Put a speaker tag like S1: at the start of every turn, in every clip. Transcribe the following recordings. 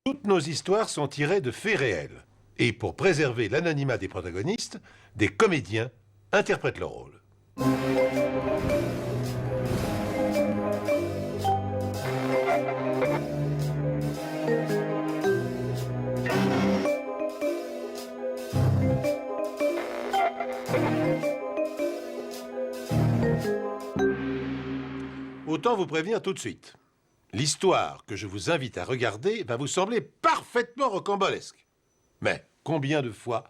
S1: Toutes nos histoires sont tirées de faits réels. Et pour préserver l'anonymat des protagonistes, des comédiens interprètent leur rôle. Autant vous prévenir tout de suite. L'histoire que je vous invite à regarder va vous sembler parfaitement rocambolesque. Mais combien de fois,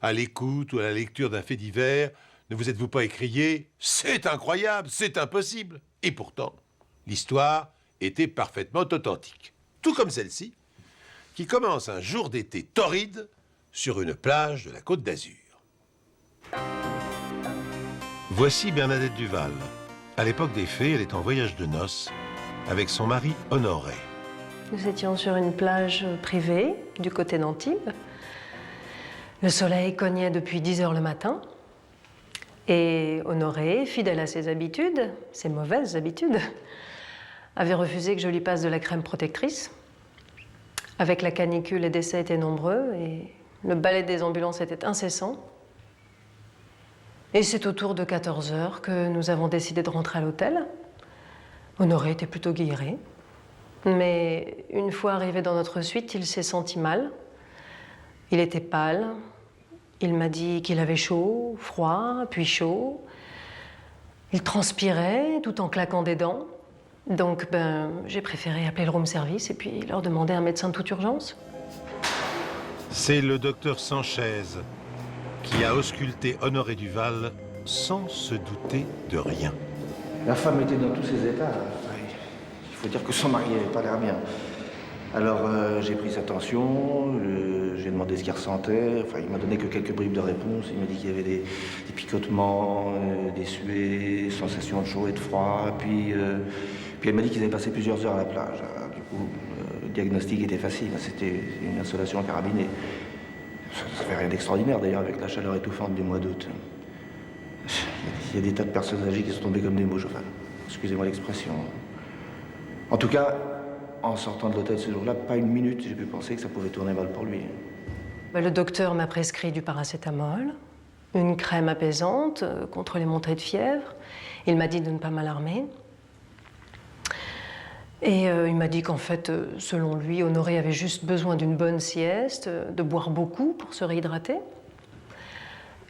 S1: à l'écoute ou à la lecture d'un fait divers, ne vous êtes-vous pas écrié « C'est incroyable, c'est impossible !» Et pourtant, l'histoire était parfaitement authentique. Tout comme celle-ci, qui commence un jour d'été torride sur une plage de la Côte d'Azur. Voici Bernadette Duval. À l'époque des faits, elle est en voyage de noces avec son mari Honoré.
S2: Nous étions sur une plage privée du côté d'Antibes. Le soleil cognait depuis 10 heures le matin. Et Honoré, fidèle à ses habitudes, ses mauvaises habitudes, avait refusé que je lui passe de la crème protectrice. Avec la canicule, les décès étaient nombreux et le balai des ambulances était incessant. Et c'est autour de 14 heures que nous avons décidé de rentrer à l'hôtel. Honoré était plutôt guilleré. Mais une fois arrivé dans notre suite, il s'est senti mal. Il était pâle. Il m'a dit qu'il avait chaud, froid, puis chaud. Il transpirait tout en claquant des dents. Donc, j'ai préféré appeler le room service et puis leur demander un médecin de toute urgence.
S1: C'est le docteur Sanchez qui a ausculté Honoré Duval sans se douter de rien.
S3: La femme était dans tous ses états. Il faut dire que son mari n'avait pas l'air bien. Alors j'ai pris sa tension, j'ai demandé ce qu'il ressentait. Enfin, il m'a donné que quelques bribes de réponse. Il m'a dit qu'il y avait des picotements, des suées, sensations de chaud et de froid. Puis elle m'a dit qu'ils avaient passé plusieurs heures à la plage. Alors, du coup, le diagnostic était facile. C'était une insolation carabinée. Ça fait rien d'extraordinaire d'ailleurs avec la chaleur étouffante du mois d'août. Il y a des tas de personnes âgées qui sont tombées comme des mouches. Enfin, excusez-moi l'expression. En tout cas, en sortant de l'hôtel ce jour-là, pas une minute, j'ai pu penser que ça pouvait tourner mal pour lui.
S2: Le docteur m'a prescrit du paracétamol, une crème apaisante contre les montées de fièvre. Il m'a dit de ne pas m'alarmer. Et il m'a dit qu'en fait, selon lui, Honoré avait juste besoin d'une bonne sieste, de boire beaucoup pour se réhydrater.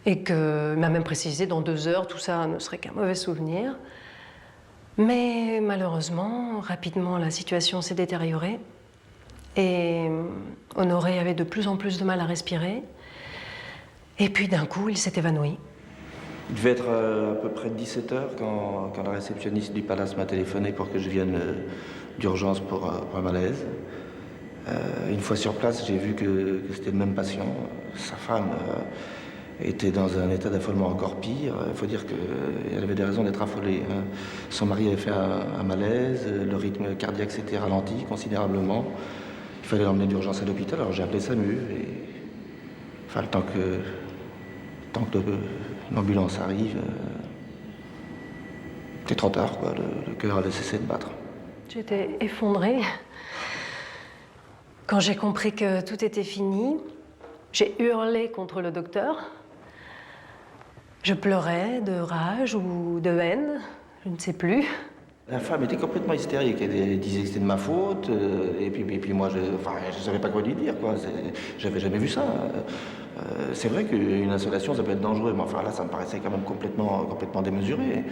S2: Et qu'il m'a même précisé, dans 2 heures, tout ça ne serait qu'un mauvais souvenir. Mais malheureusement, rapidement, la situation s'est détériorée. Et Honoré avait de plus en plus de mal à respirer. Et puis d'un coup, il s'est évanoui.
S3: Il devait être à peu près 17 heures quand la réceptionniste du palace m'a téléphoné pour que je vienne d'urgence pour un malaise. Une fois sur place, j'ai vu que c'était le même patient. Sa femme était dans un état d'affolement encore pire. Il faut dire qu'elle avait des raisons d'être affolée. Son mari avait fait un malaise, le rythme cardiaque s'était ralenti considérablement. Il fallait l'emmener d'urgence à l'hôpital, alors j'ai appelé SAMU. Et... Enfin, le temps que l'ambulance arrive, c'était trop tard, quoi. Le cœur avait cessé de battre.
S2: J'étais effondrée. Quand j'ai compris que tout était fini, j'ai hurlé contre le docteur. Je pleurais de rage ou de haine, je ne sais plus.
S3: La femme était complètement hystérique. Elle disait que c'était de ma faute. Et puis moi, je ne savais pas quoi lui dire, quoi. J'avais jamais vu ça. C'est vrai qu'une insolation, ça peut être dangereux. Mais enfin, là, ça me paraissait quand même complètement démesuré.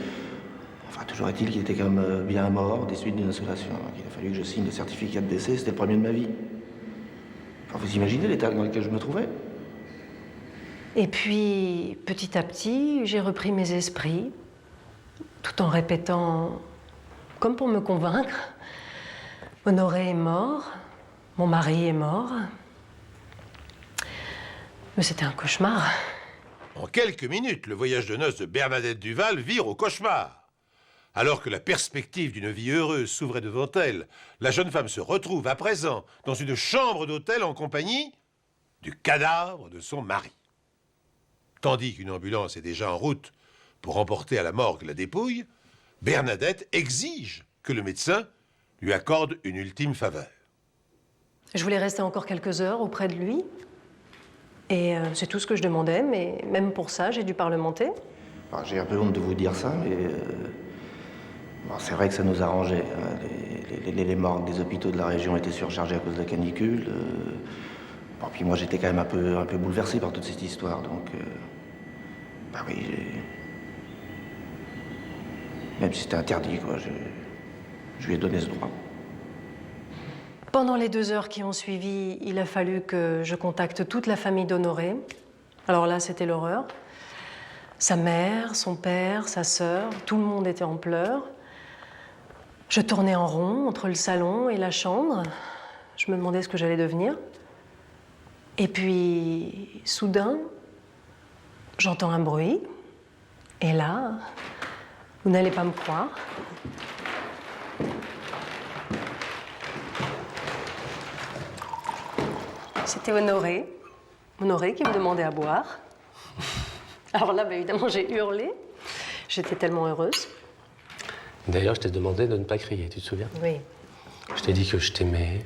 S3: Enfin, toujours est-il qu'il était quand même bien mort des suites d'une insolation. Il a fallu que je signe le certificat de décès. C'était le premier de ma vie. Enfin, vous imaginez l'état dans lequel je me trouvais?
S2: Et puis, petit à petit, j'ai repris mes esprits, tout en répétant, comme pour me convaincre, Honoré est mort, mon mari est mort. Mais c'était un cauchemar.
S1: En quelques minutes, le voyage de noces de Bernadette Duval vire au cauchemar. Alors que la perspective d'une vie heureuse s'ouvrait devant elle, la jeune femme se retrouve à présent dans une chambre d'hôtel en compagnie du cadavre de son mari. Tandis qu'une ambulance est déjà en route pour emporter à la morgue la dépouille, Bernadette exige que le médecin lui accorde une ultime faveur.
S2: Je voulais rester encore quelques heures auprès de lui. Et c'est tout ce que je demandais, mais même pour ça, j'ai dû parlementer.
S3: Alors, j'ai un peu honte de vous dire ça, mais bon, c'est vrai que ça nous arrangeait. Hein. Les morgues des hôpitaux de la région étaient surchargés à cause de la canicule. Bon, puis moi, j'étais quand même un peu bouleversé par toute cette histoire, donc... bah oui, même si c'était interdit, quoi, je lui ai donné ce droit.
S2: Pendant les 2 heures qui ont suivi, il a fallu que je contacte toute la famille d'Honoré. Alors là, c'était l'horreur. Sa mère, son père, sa sœur, tout le monde était en pleurs. Je tournais en rond entre le salon et la chambre. Je me demandais ce que j'allais devenir. Et puis, soudain, j'entends un bruit. Et là, vous n'allez pas me croire. C'était Honoré. Honoré qui me demandait à boire. Alors là, évidemment, j'ai hurlé. J'étais tellement heureuse.
S4: D'ailleurs, je t'ai demandé de ne pas crier, tu te souviens?
S2: Oui.
S4: Je t'ai dit que je t'aimais,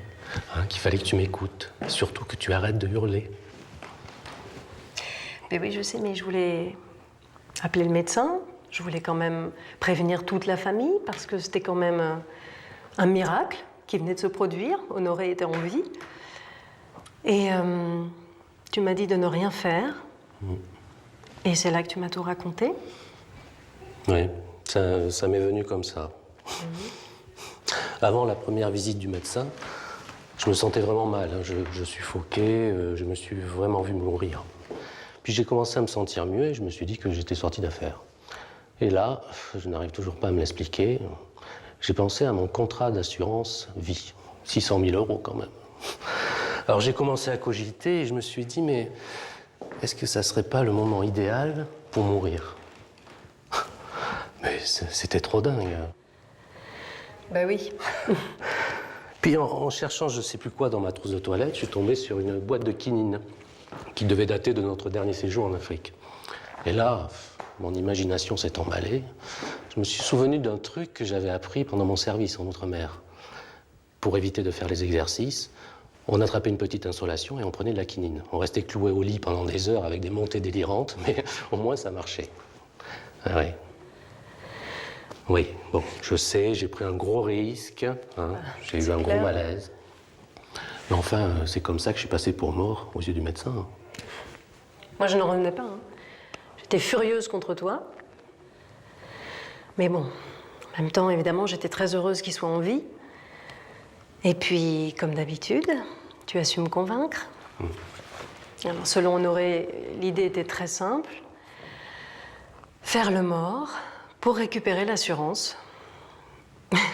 S4: hein, qu'il fallait que tu m'écoutes, et surtout que tu arrêtes de hurler.
S2: Mais oui, je sais, mais je voulais appeler le médecin. Je voulais quand même prévenir toute la famille, parce que c'était quand même un miracle qui venait de se produire. Honoré était en vie. Et tu m'as dit de ne rien faire. Et c'est là que tu m'as tout raconté.
S4: Oui, ça m'est venu comme ça. Avant la première visite du médecin, je me sentais vraiment mal. Hein. Je suffoquais, je me suis vraiment vu mourir. Puis j'ai commencé à me sentir mieux et je me suis dit que j'étais sorti d'affaire. Et là, je n'arrive toujours pas à me l'expliquer. J'ai pensé à mon contrat d'assurance vie. 600 000 € quand même. Alors j'ai commencé à cogiter et je me suis dit, mais est-ce que ça serait pas le moment idéal pour mourir? Mais c'était trop dingue.
S2: Ben oui.
S4: Puis en cherchant je sais plus quoi dans ma trousse de toilette, je suis tombé sur une boîte de quinine qui devait dater de notre dernier séjour en Afrique. Et là, mon imagination s'est emballée. Je me suis souvenu d'un truc que j'avais appris pendant mon service en outre-mer. Pour éviter de faire les exercices, on attrapait une petite insolation et on prenait de la quinine. On restait cloué au lit pendant des heures avec des montées délirantes, mais au moins ça marchait. Ah oui. Oui, bon, je sais, j'ai pris un gros risque, hein, j'ai eu un gros malaise. Mais enfin, c'est comme ça que je suis passé pour mort aux yeux du médecin.
S2: Moi, je n'en revenais pas. Hein. J'étais furieuse contre toi. Mais bon, en même temps, évidemment, j'étais très heureuse qu'il soit en vie. Et puis, comme d'habitude, tu as su me convaincre. Alors, selon Honoré, l'idée était très simple. Faire le mort pour récupérer l'assurance.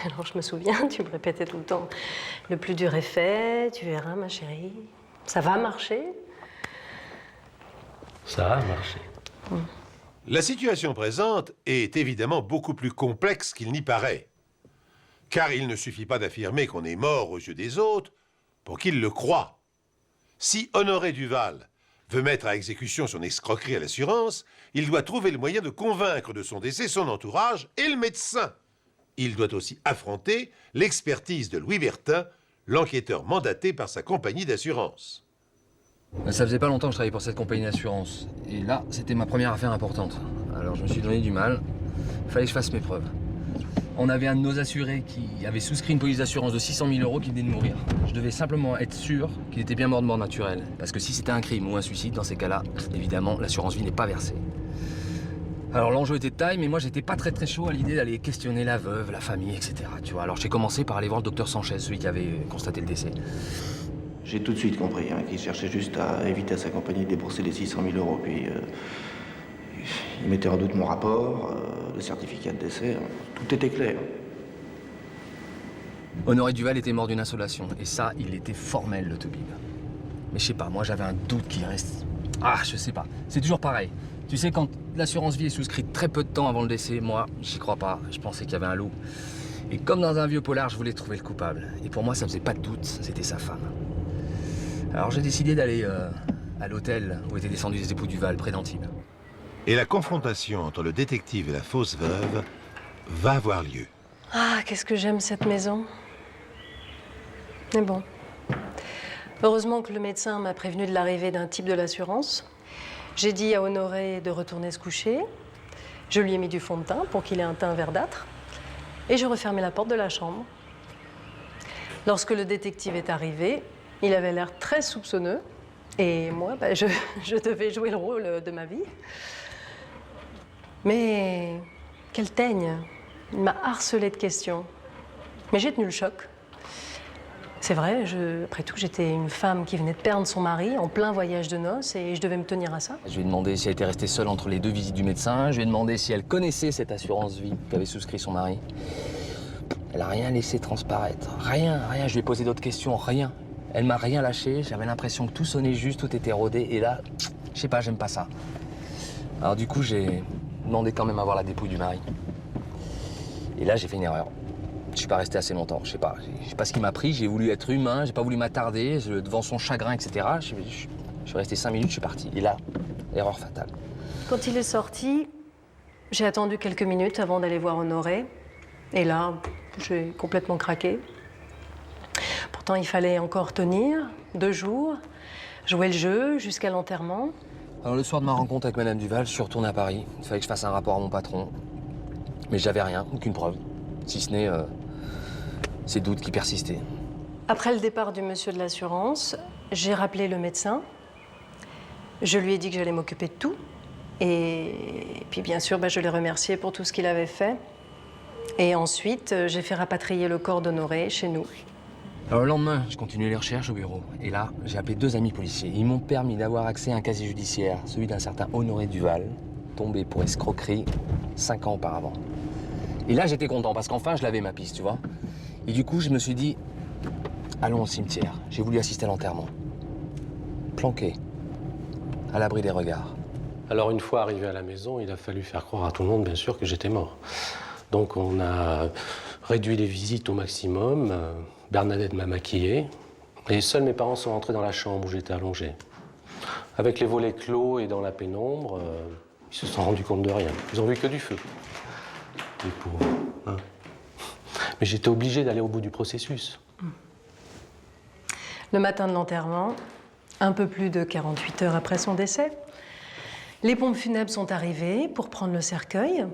S2: Alors, je me souviens, tu me répétais tout le temps, le plus dur est fait, tu verras, ma chérie. Ça va marcher.
S4: Ça a marché.
S1: La situation présente est évidemment beaucoup plus complexe qu'il n'y paraît. Car il ne suffit pas d'affirmer qu'on est mort aux yeux des autres pour qu'ils le croient. Si Honoré Duval veut mettre à exécution son escroquerie à l'assurance, il doit trouver le moyen de convaincre de son décès son entourage et le médecin. Il doit aussi affronter l'expertise de Louis Bertin, l'enquêteur mandaté par sa compagnie d'assurance.
S5: Ça faisait pas longtemps que je travaillais pour cette compagnie d'assurance. Et là, c'était ma première affaire importante. Alors je me suis donné du mal. Il fallait que je fasse mes preuves. On avait un de nos assurés qui avait souscrit une police d'assurance de 600 000 € qui venait de mourir. Je devais simplement être sûr qu'il était bien mort de mort naturelle. Parce que si c'était un crime ou un suicide, dans ces cas-là, évidemment, l'assurance vie n'est pas versée. Alors l'enjeu était de taille, mais moi j'étais pas très chaud à l'idée d'aller questionner la veuve, la famille, etc. Tu vois. Alors j'ai commencé par aller voir le docteur Sanchez, celui qui avait constaté le décès.
S3: J'ai tout de suite compris hein, qu'il cherchait juste à éviter à sa compagnie de débourser les 600 000 €. Puis il mettait en doute mon rapport, le certificat de décès. Tout était clair.
S5: Honoré Duval était mort d'une insolation. Et ça, il était formel, le Toubib. Mais je sais pas, moi j'avais un doute qui reste... Ah, je sais pas. C'est toujours pareil. Tu sais, quand l'assurance vie est souscrite très peu de temps avant le décès, moi, j'y crois pas. Je pensais qu'il y avait un loup. Et comme dans un vieux polar, je voulais trouver le coupable. Et pour moi, ça faisait pas de doute, c'était sa femme. Alors j'ai décidé d'aller à l'hôtel où étaient descendus les époux Duval, près d'Antibes.
S1: Et la confrontation entre le détective et la fausse veuve va avoir lieu.
S2: Ah, qu'est-ce que j'aime cette maison. Mais bon, Heureusement que le médecin m'a prévenu de l'arrivée d'un type de l'assurance. J'ai dit à Honoré de retourner se coucher. Je lui ai mis du fond de teint pour qu'il ait un teint verdâtre. Et j'ai refermé la porte de la chambre. Lorsque le détective est arrivé, il avait l'air très soupçonneux. Et moi, je devais jouer le rôle de ma vie. Mais quel teigne! Il m'a harcelé de questions. Mais j'ai tenu le choc. C'est vrai, après tout, j'étais une femme qui venait de perdre son mari en plein voyage de noces et je devais me tenir à ça.
S5: Je lui ai demandé si elle était restée seule entre les 2 visites du médecin. Je lui ai demandé si elle connaissait cette assurance vie qu'avait souscrit son mari. Elle n'a rien laissé transparaître. Rien. Je lui ai posé d'autres questions, rien. Elle m'a rien lâché. J'avais l'impression que tout sonnait juste, tout était rodé. Et là, je sais pas, j'aime pas ça. Alors du coup, j'ai demandé quand même à voir la dépouille du mari. Et là, j'ai fait une erreur. Je suis pas resté assez longtemps, je sais pas ce qui m'a pris, j'ai voulu être humain, j'ai pas voulu m'attarder devant son chagrin, etc. Je suis resté 5 minutes, je suis parti. Et là, erreur fatale.
S2: Quand il est sorti, j'ai attendu quelques minutes avant d'aller voir Honoré. Et là, j'ai complètement craqué. Pourtant, il fallait encore tenir 2 jours, jouer le jeu jusqu'à l'enterrement.
S5: Alors le soir de ma rencontre avec Madame Duval, je suis retourné à Paris. Il fallait que je fasse un rapport à mon patron. Mais j'avais rien, aucune preuve. Si ce n'est ces doutes qui persistaient.
S2: Après le départ du monsieur de l'assurance, j'ai rappelé le médecin. Je lui ai dit que j'allais m'occuper de tout. Et puis bien sûr, je l'ai remercié pour tout ce qu'il avait fait. Et ensuite, j'ai fait rapatrier le corps d'Honoré chez nous.
S5: Alors le lendemain, je continuais les recherches au bureau. Et là, j'ai appelé 2 amis policiers. Ils m'ont permis d'avoir accès à un casier judiciaire, celui d'un certain Honoré Duval, tombé pour escroquerie 5 ans auparavant. Et là, j'étais content parce qu'enfin, je l'avais ma piste, tu vois. Et du coup, je me suis dit, allons au cimetière. J'ai voulu assister à l'enterrement. Planqué, à l'abri des regards.
S4: Alors une fois arrivé à la maison, il a fallu faire croire à tout le monde, bien sûr, que j'étais mort. Donc on a réduit les visites au maximum. Bernadette m'a maquillé. Et seuls mes parents sont rentrés dans la chambre où j'étais allongé. Avec les volets clos et dans la pénombre, ils se sont rendus compte de rien. Ils ont vu que du feu. Les pauvres, hein. Mais j'étais obligé d'aller au bout du processus.
S2: Le matin de l'enterrement, un peu plus de 48 heures après son décès, les pompes funèbres sont arrivées pour prendre le cercueil.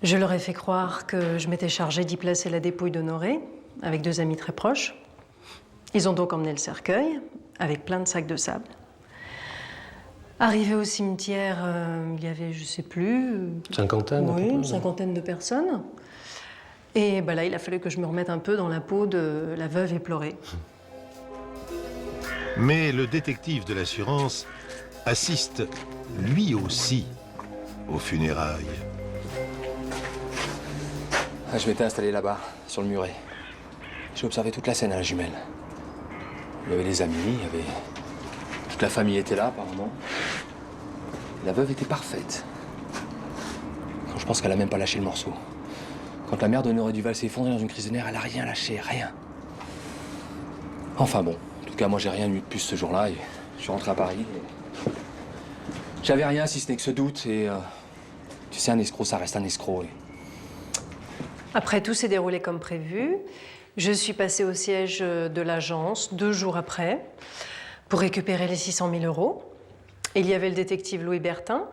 S2: Je leur ai fait croire que je m'étais chargée d'y placer la dépouille d'Honoré, avec 2 amis très proches. Ils ont donc emmené le cercueil, avec plein de sacs de sable. Arrivé au cimetière, il y avait, je sais plus...
S4: Cinquantaine?
S2: Oui, une cinquantaine de personnes. Et là, il a fallu que je me remette un peu dans la peau de la veuve éplorée.
S1: Mais le détective de l'assurance assiste lui aussi aux funérailles.
S5: Je m'étais installé là-bas, sur le muret. J'ai observé toute la scène à la jumelle. Il y avait les amis, il y avait... Toute la famille était là, apparemment. La veuve était parfaite. Je pense qu'elle a même pas lâché le morceau. Quand la mère d'Honoré Duval s'est effondrée dans une crise de nerfs, elle a rien lâché, rien. Enfin bon, en tout cas, moi j'ai rien eu de plus ce jour-là et je suis rentré à Paris. Et... J'avais rien si ce n'est que ce doute et... tu sais, un escroc, ça reste un escroc. Et...
S2: Après, tout s'est déroulé comme prévu. Je suis passée au siège de l'agence 2 jours après pour récupérer les 600 000 €. Il y avait le détective Louis Bertin.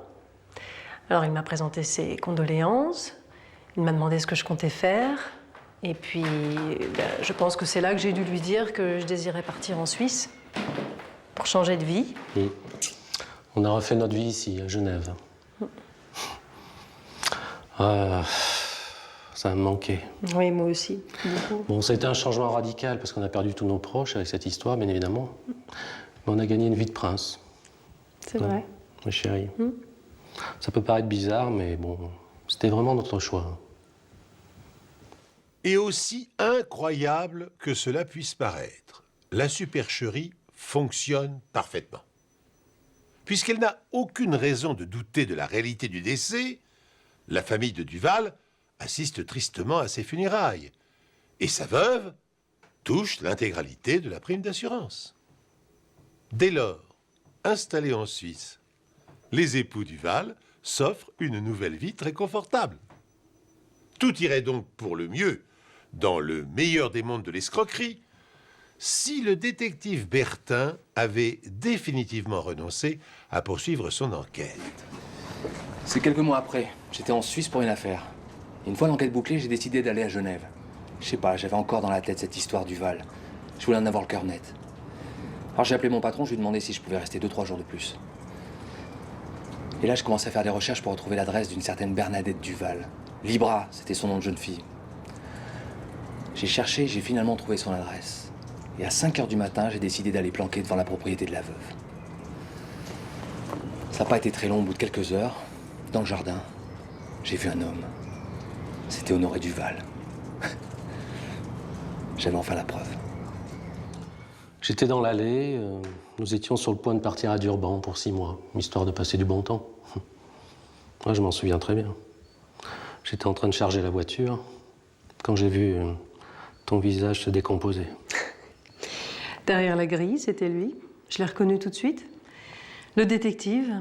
S2: Alors, il m'a présenté ses condoléances. Il m'a demandé ce que je comptais faire. Et puis, je pense que c'est là que j'ai dû lui dire que je désirais partir en Suisse pour changer de vie.
S4: On a refait notre vie ici, à Genève. Ça me manquait.
S2: Oui, moi aussi, beaucoup.
S4: Bon, ça a été un changement radical parce qu'on a perdu tous nos proches avec cette histoire, bien évidemment. Mais on a gagné une vie de prince.
S2: C'est vrai.
S4: Ma chérie. Ça peut paraître bizarre, mais bon, c'était vraiment notre choix.
S1: Et aussi incroyable que cela puisse paraître, la supercherie fonctionne parfaitement. Puisqu'elle n'a aucune raison de douter de la réalité du décès, la famille de Duval assiste tristement à ses funérailles. Et sa veuve touche l'intégralité de la prime d'assurance. Dès lors, installés en Suisse, les époux Duval s'offrent une nouvelle vie très confortable. Tout irait donc pour le mieux dans le meilleur des mondes de l'escroquerie si le détective Bertin avait définitivement renoncé à poursuivre son enquête.
S5: C'est quelques mois après. J'étais en Suisse pour une affaire. Et une fois l'enquête bouclée, j'ai décidé d'aller à Genève. Je sais pas, j'avais encore dans la tête cette histoire du Val. Je voulais en avoir le cœur net. Alors j'ai appelé mon patron, je lui ai demandé si je pouvais rester 2-3 jours de plus. Et là, je commençais à faire des recherches pour retrouver l'adresse d'une certaine Bernadette Duval. Libra, c'était son nom de jeune fille. J'ai cherché, j'ai finalement trouvé son adresse. Et à 5h du matin, j'ai décidé d'aller planquer devant la propriété de la veuve. Ça n'a pas été très long, au bout de quelques heures, dans le jardin, j'ai vu un homme. C'était Honoré Duval. J'avais enfin la preuve.
S4: J'étais dans l'allée, nous étions sur le point de partir à Durban pour 6 mois, histoire de passer du bon temps. Moi, je m'en souviens très bien. J'étais en train de charger la voiture quand j'ai vu ton visage se décomposer.
S2: Derrière la grille, c'était lui. Je l'ai reconnu tout de suite. Le détective.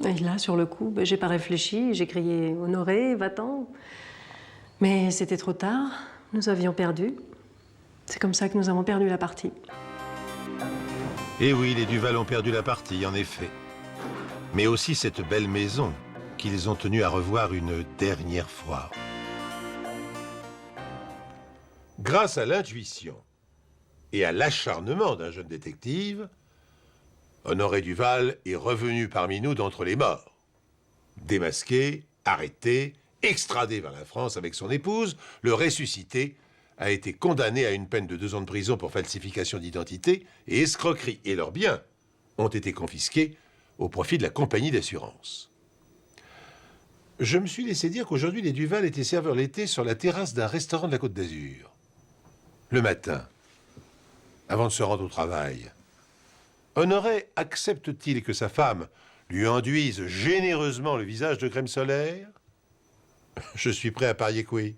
S2: Et là, sur le coup, j'ai pas réfléchi. J'ai crié « Honoré, va-t'en ». Mais c'était trop tard. Nous avions perdu. C'est comme ça que nous avons perdu la partie.
S1: Et oui, les Duval ont perdu la partie, en effet. Mais aussi cette belle maison qu'ils ont tenu à revoir une dernière fois. Grâce à l'intuition et à l'acharnement d'un jeune détective, Honoré Duval est revenu parmi nous d'entre les morts. Démasqué, arrêté, extradé vers la France avec son épouse, le ressuscité a été condamné à une peine de 2 ans de prison pour falsification d'identité et escroquerie. Et leurs biens ont été confisqués au profit de la compagnie d'assurance. Je me suis laissé dire qu'aujourd'hui, les Duval étaient serveurs l'été sur la terrasse d'un restaurant de la Côte d'Azur. Le matin, avant de se rendre au travail, Honoré accepte-t-il que sa femme lui enduise généreusement le visage de crème solaire? Je suis prêt à parier que oui.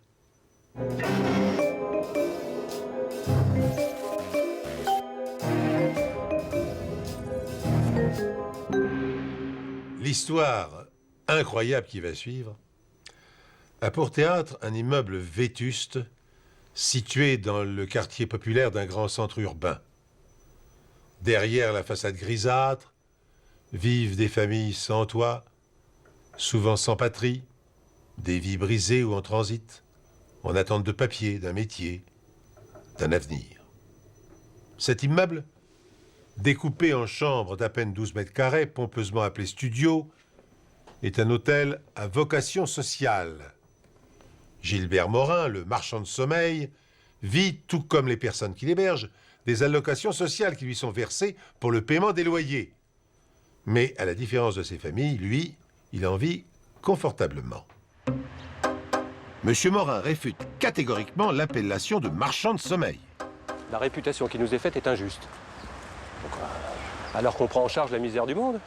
S1: L'histoire incroyable qui va suivre a pour théâtre un immeuble vétuste situé dans le quartier populaire d'un grand centre urbain. Derrière la façade grisâtre, vivent des familles sans toit, souvent sans patrie, des vies brisées ou en transit, en attente de papier, d'un métier, d'un avenir. Cet immeuble, découpé en chambres d'à peine 12 mètres carrés, pompeusement appelé studio, est un hôtel à vocation sociale. Gilbert Morin, le marchand de sommeil, vit, tout comme les personnes qui l'hébergent, des allocations sociales qui lui sont versées pour le paiement des loyers. Mais, à la différence de ses familles, lui, il en vit confortablement. Monsieur Morin réfute catégoriquement l'appellation de marchand de sommeil.
S4: La réputation qui nous est faite est injuste. Donc, alors qu'on prend en charge la misère du monde,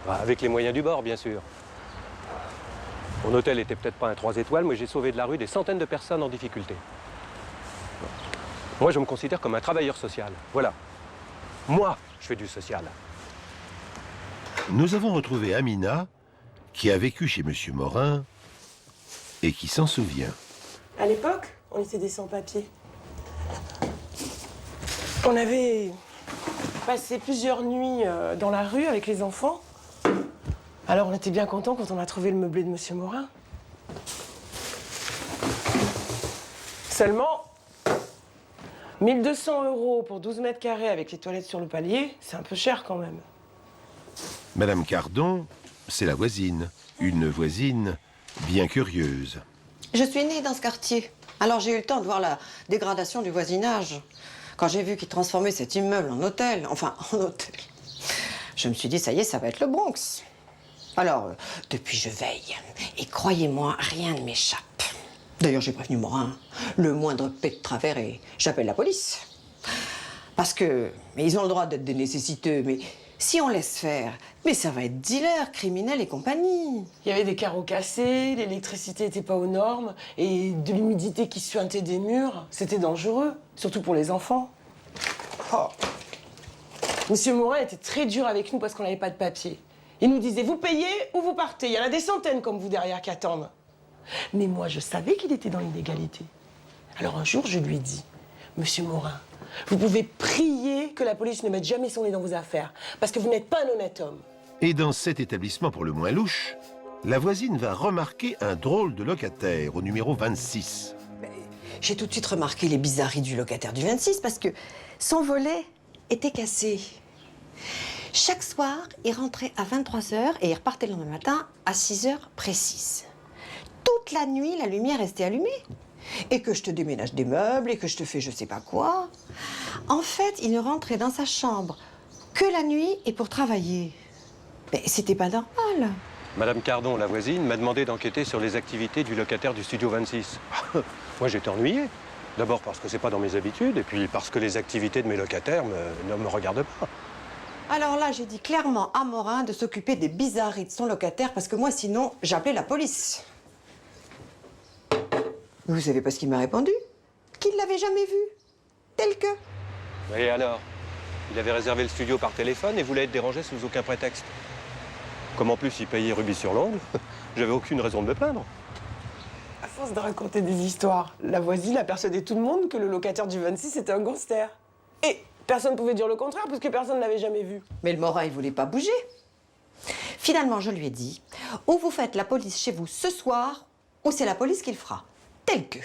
S4: avec les moyens du bord, bien sûr. Mon hôtel était peut-être pas un 3 étoiles, mais j'ai sauvé de la rue des centaines de personnes en difficulté. Moi, je me considère comme un travailleur social. Voilà. Moi, je fais du social.
S1: Nous avons retrouvé Amina, qui a vécu chez Monsieur Morin et qui s'en souvient.
S6: À l'époque, on était des sans-papiers. On avait passé plusieurs nuits dans la rue avec les enfants. Alors on était bien contents quand on a trouvé le meublé de Monsieur Morin. Seulement, 1 200 € pour 12 mètres carrés avec les toilettes sur le palier, c'est un peu cher quand même.
S1: Madame Cardon, c'est la voisine. Une voisine bien curieuse.
S7: Je suis née dans ce quartier. Alors j'ai eu le temps de voir la dégradation du voisinage. Quand j'ai vu qu'ils transformaient cet immeuble en hôtel, enfin en hôtel, je me suis dit, ça y est, ça va être le Bronx. Alors, depuis, je veille. Et croyez-moi, rien ne m'échappe. D'ailleurs, j'ai prévenu Morin. Le moindre pet de travers et j'appelle la police. Parce que, mais ils ont le droit d'être des nécessiteux, mais si on laisse faire, mais ça va être dealer, criminel et compagnie.
S6: Il y avait des carreaux cassés, l'électricité n'était pas aux normes, et de l'humidité qui suintait des murs. C'était dangereux, surtout pour les enfants. Oh. Monsieur Morin était très dur avec nous parce qu'on n'avait pas de papier. Il nous disait, vous payez ou vous partez. Il y en a des centaines comme vous derrière qui attendent. Mais moi, je savais qu'il était dans l'illégalité. Alors un jour, je lui ai dit, Monsieur Morin, Vous pouvez prier que la police ne mette jamais son nez dans vos affaires, parce que vous n'êtes pas un honnête homme.
S1: Et dans cet établissement pour le moins louche, la voisine va remarquer un drôle de locataire au numéro 26.
S7: J'ai tout de suite remarqué les bizarreries du locataire du 26 parce que son volet était cassé. Chaque soir, il rentrait à 23h et il repartait le lendemain matin à 6h précises. Toute la nuit, la lumière restait allumée. Et que je te déménage des meubles et que je te fais je sais pas quoi. En fait, il ne rentrait dans sa chambre que la nuit et pour travailler. Mais c'était pas normal.
S8: Madame Cardon, la voisine, m'a demandé d'enquêter sur les activités du locataire du studio 26. Moi, j'étais ennuyé. D'abord parce que c'est pas dans mes habitudes, et puis parce que les activités de mes locataires ne me regardent pas.
S7: Alors là, j'ai dit clairement à Morin de s'occuper des bizarreries de son locataire parce que moi, sinon, j'appelais la police. Vous savez pas ce qu'il m'a répondu? Qu'il l'avait jamais vu. Tel que.
S8: Et alors? Il avait réservé le studio par téléphone et voulait être dérangé sous aucun prétexte. Comme en plus il payait rubis sur l'ongle, j'avais aucune raison de me plaindre.
S6: À force de raconter des histoires, la voisine a persuadé tout le monde que le locataire du 26 était un gangster. Et personne ne pouvait dire le contraire puisque personne ne l'avait jamais vu.
S7: Mais le Morin, il voulait pas bouger. Finalement, je lui ai dit, ou vous faites la police chez vous ce soir, ou c'est la police qui le fera. Tel que.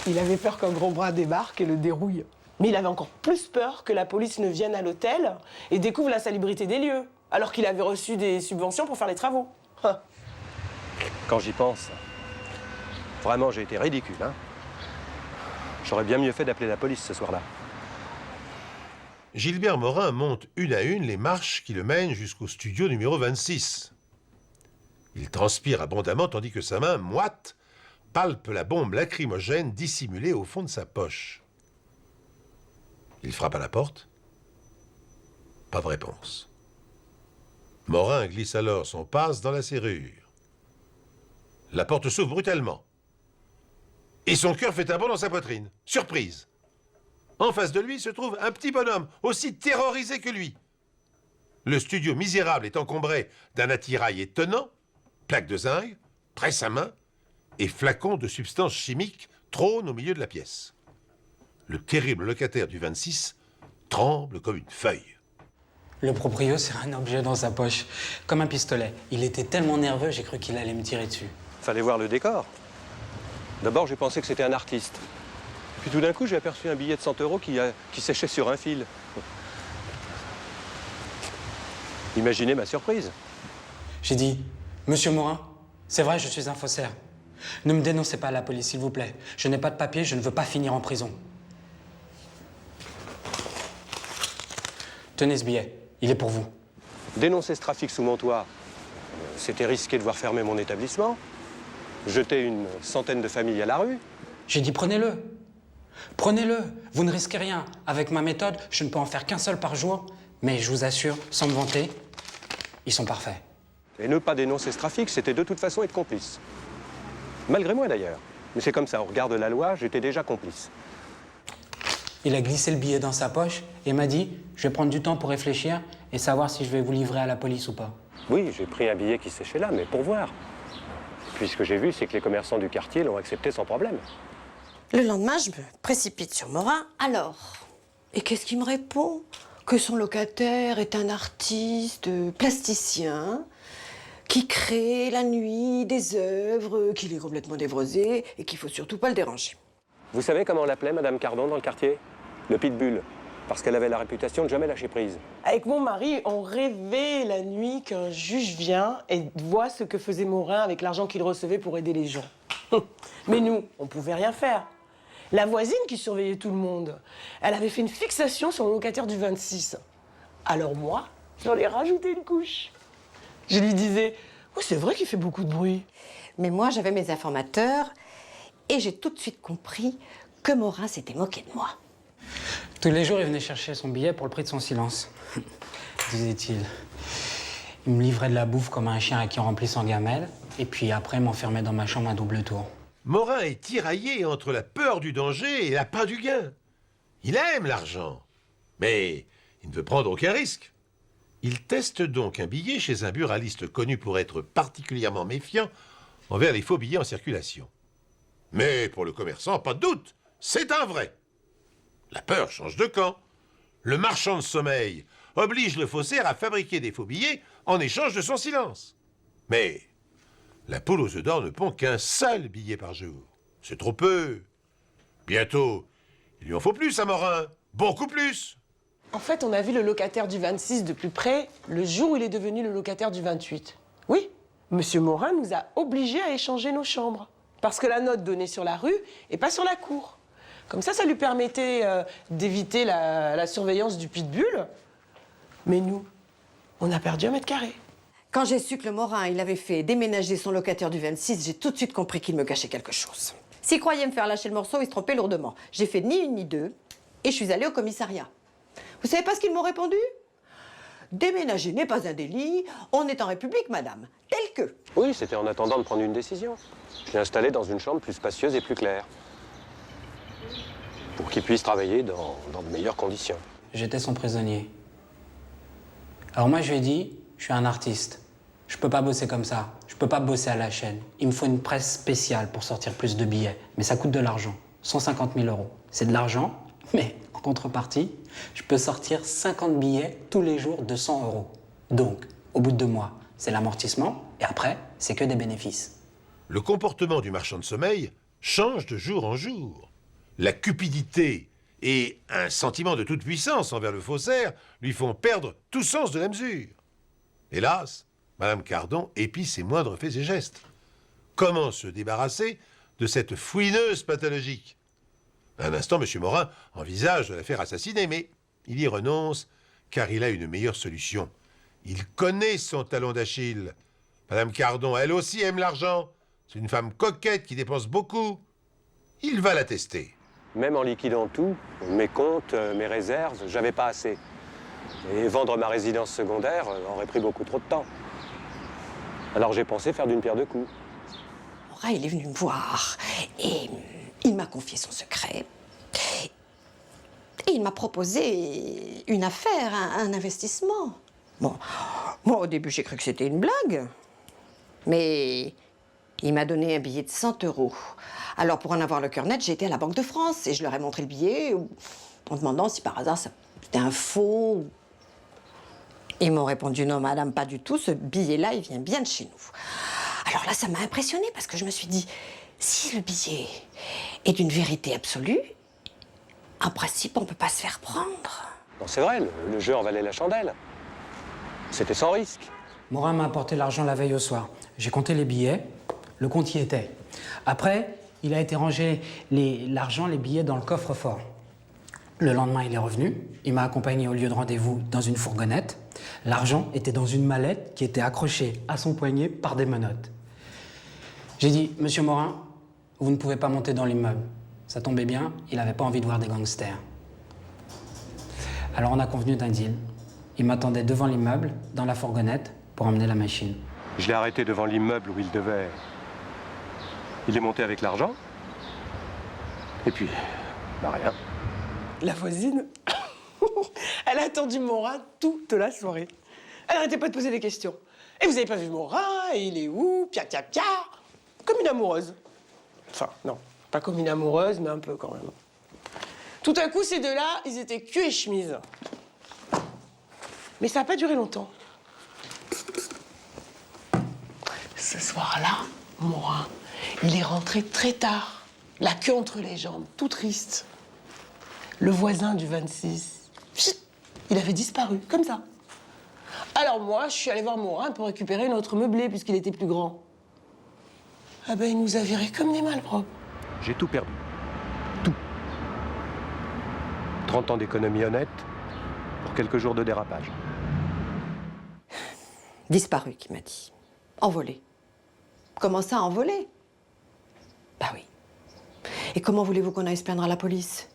S6: Il avait peur qu'un gros bras débarque et le dérouille. Mais il avait encore plus peur que la police ne vienne à l'hôtel et découvre la salubrité des lieux, alors qu'il avait reçu des subventions pour faire les travaux.
S8: Quand j'y pense, vraiment j'ai été ridicule, hein. J'aurais bien mieux fait d'appeler la police ce soir-là.
S1: Gilbert Morin monte une à une les marches qui le mènent jusqu'au studio numéro 26. Il transpire abondamment tandis que sa main, moite, palpe la bombe lacrymogène dissimulée au fond de sa poche. Il frappe à la porte. Pas de réponse. Morin glisse alors son passe dans la serrure. La porte s'ouvre brutalement. Et son cœur fait un bond dans sa poitrine. Surprise. En face de lui se trouve un petit bonhomme, aussi terrorisé que lui. Le studio misérable est encombré d'un attirail étonnant, plaques de zinc, tresse à main et flacons de substances chimiques trônent au milieu de la pièce. Le terrible locataire du 26 tremble comme une feuille.
S9: Le proprio, c'est un objet dans sa poche, comme un pistolet. Il était tellement nerveux, j'ai cru qu'il allait me tirer dessus.
S8: Fallait voir le décor. D'abord, j'ai pensé que c'était un artiste. Puis tout d'un coup, j'ai aperçu un billet de 100 € qui séchait sur un fil. Imaginez ma surprise.
S9: J'ai dit, Monsieur Morin, c'est vrai, je suis un faussaire. Ne me dénoncez pas à la police, s'il vous plaît. Je n'ai pas de papier, je ne veux pas finir en prison. Tenez ce billet, il est pour vous.
S8: Dénoncer ce trafic sous mon toit, c'était risquer de voir fermer mon établissement, jeter une centaine de familles à la rue.
S9: J'ai dit, prenez-le. Prenez-le, vous ne risquez rien. Avec ma méthode, je ne peux en faire qu'un seul par jour. Mais je vous assure, sans me vanter, ils sont parfaits.
S8: Et ne pas dénoncer ce trafic, c'était de toute façon être complice. Malgré moi d'ailleurs. Mais c'est comme ça, au regard de la loi, j'étais déjà complice.
S9: Il a glissé le billet dans sa poche et m'a dit « Je vais prendre du temps pour réfléchir et savoir si je vais vous livrer à la police ou pas. »
S8: Oui, j'ai pris un billet qui séchait là, mais pour voir. Puis ce que j'ai vu, c'est que les commerçants du quartier l'ont accepté sans problème.
S7: Le lendemain, je me précipite sur Morin. Alors, et qu'est-ce qu'il me répond? Que son locataire est un artiste plasticien qui crée la nuit des œuvres, qu'il est complètement névrosé et qu'il faut surtout pas le déranger.
S8: Vous savez comment on l'appelait, Madame Cardon, dans le quartier? Le pitbull. Parce qu'elle avait la réputation de jamais lâcher prise.
S6: Avec mon mari, on rêvait la nuit qu'un juge vient et voit ce que faisait Morin avec l'argent qu'il recevait pour aider les gens. Mais nous, on pouvait rien faire. La voisine qui surveillait tout le monde, elle avait fait une fixation sur le locataire du 26. Alors moi, j'en ai rajouté une couche. Je lui disais, oh, c'est vrai qu'il fait beaucoup de bruit.
S7: Mais moi, j'avais mes informateurs et j'ai tout de suite compris que Morin s'était moqué de moi.
S9: Tous les jours, il venait chercher son billet pour le prix de son silence, disait-il. Il me livrait de la bouffe comme un chien à qui on remplit son gamelle, et puis après, m'enfermait dans ma chambre à double tour.
S1: Morin est tiraillé entre la peur du danger et la peur du gain. Il aime l'argent, mais il ne veut prendre aucun risque. Il teste donc un billet chez un buraliste connu pour être particulièrement méfiant envers les faux billets en circulation. Mais pour le commerçant, pas de doute, c'est un vrai. La peur change de camp. Le marchand de sommeil oblige le faussaire à fabriquer des faux billets en échange de son silence. Mais la poule aux œufs d'or ne pond qu'un seul billet par jour. C'est trop peu. Bientôt, il lui en faut plus à Morin. Beaucoup plus.
S6: En fait, on a vu le locataire du 26 de plus près le jour où il est devenu le locataire du 28. Oui, Monsieur Morin nous a obligés à échanger nos chambres. Parce que la note donnait sur la rue et pas sur la cour. Comme ça lui permettait d'éviter la surveillance du pitbull. Mais nous, on a perdu 1 mètre carré.
S7: Quand j'ai su que le Morin, il avait fait déménager son locataire du 26, j'ai tout de suite compris qu'il me cachait quelque chose. S'il croyait me faire lâcher le morceau, il se trompait lourdement. J'ai fait ni une ni deux et je suis allée au commissariat. Vous savez pas ce qu'ils m'ont répondu? Déménager n'est pas un délit, on est en République, madame, tel que.
S8: Oui, c'était en attendant de prendre une décision. Je l'ai installé dans une chambre plus spacieuse et plus claire. Pour qu'il puisse travailler dans de meilleures conditions.
S9: J'étais son prisonnier. Alors moi, je lui ai dit, je suis un artiste. Je peux pas bosser comme ça. Je peux pas bosser à la chaîne. Il me faut une presse spéciale pour sortir plus de billets. Mais ça coûte de l'argent. 150 000 €. C'est de l'argent, mais en contrepartie, je peux sortir 50 billets tous les jours de 100 €. Donc, au bout de 2 mois, c'est l'amortissement. Et après, c'est que des bénéfices.
S1: Le comportement du marchand de sommeil change de jour en jour. La cupidité et un sentiment de toute puissance envers le faussaire lui font perdre tout sens de la mesure. Hélas, Madame Cardon épie ses moindres faits et gestes. Comment se débarrasser de cette fouineuse pathologique? Un instant, M. Morin envisage de la faire assassiner, mais il y renonce car il a une meilleure solution. Il connaît son talon d'Achille. Madame Cardon, elle aussi, aime l'argent. C'est une femme coquette qui dépense beaucoup. Il va la tester.
S8: Même en liquidant tout, mes comptes, mes réserves, j'avais pas assez. Et vendre ma résidence secondaire aurait pris beaucoup trop de temps. Alors j'ai pensé faire d'une pierre deux coups.
S7: Morin, il est venu me voir et il m'a confié son secret. Et il m'a proposé une affaire, un investissement. Bon, moi au début j'ai cru que c'était une blague. Mais il m'a donné un billet de 100 €. Alors pour en avoir le cœur net, j'ai été à la Banque de France et je leur ai montré le billet en demandant si par hasard c'était un faux. Ils m'ont répondu non madame, pas du tout, ce billet-là il vient bien de chez nous. Alors là ça m'a impressionnée parce que je me suis dit, si le billet est d'une vérité absolue, en principe on peut pas se faire prendre.
S8: Non, c'est vrai, le jeu en valait la chandelle. C'était sans risque.
S9: Morin m'a apporté l'argent la veille au soir. J'ai compté les billets, le compte y était. Après, il a été rangé l'argent, les billets dans le coffre-fort. Le lendemain, il est revenu. Il m'a accompagné au lieu de rendez-vous dans une fourgonnette. L'argent était dans une mallette qui était accrochée à son poignet par des menottes. J'ai dit, Monsieur Morin, vous ne pouvez pas monter dans l'immeuble. Ça tombait bien, il n'avait pas envie de voir des gangsters. Alors on a convenu d'un deal. Il m'attendait devant l'immeuble, dans la fourgonnette, pour emmener la machine.
S8: Je l'ai arrêté devant l'immeuble où il devait. Il est monté avec l'argent. Et puis, bah rien.
S6: La voisine, elle a attendu Morin toute la soirée. Elle n'arrêtait pas de poser des questions. Et vous avez pas vu Morin? Il est où? Pia, pia, pia. Comme une amoureuse. Enfin, non, pas comme une amoureuse, mais un peu quand même. Tout à coup, ces deux-là, ils étaient cul et chemise. Mais ça n'a pas duré longtemps. Ce soir-là, Morin, il est rentré très tard, la queue entre les jambes, tout triste. Le voisin du 26, il avait disparu, comme ça. Alors moi, je suis allée voir Morin pour récupérer notre meublé, puisqu'il était plus grand. Ah ben, il nous a virés comme des malpropres.
S8: J'ai tout perdu. Tout. 30 ans d'économie honnête pour quelques jours de dérapage.
S7: Disparu, qui m'a dit. Envolé. Comment ça, envolé? Bah oui. Et comment voulez-vous qu'on aille se plaindre à la police?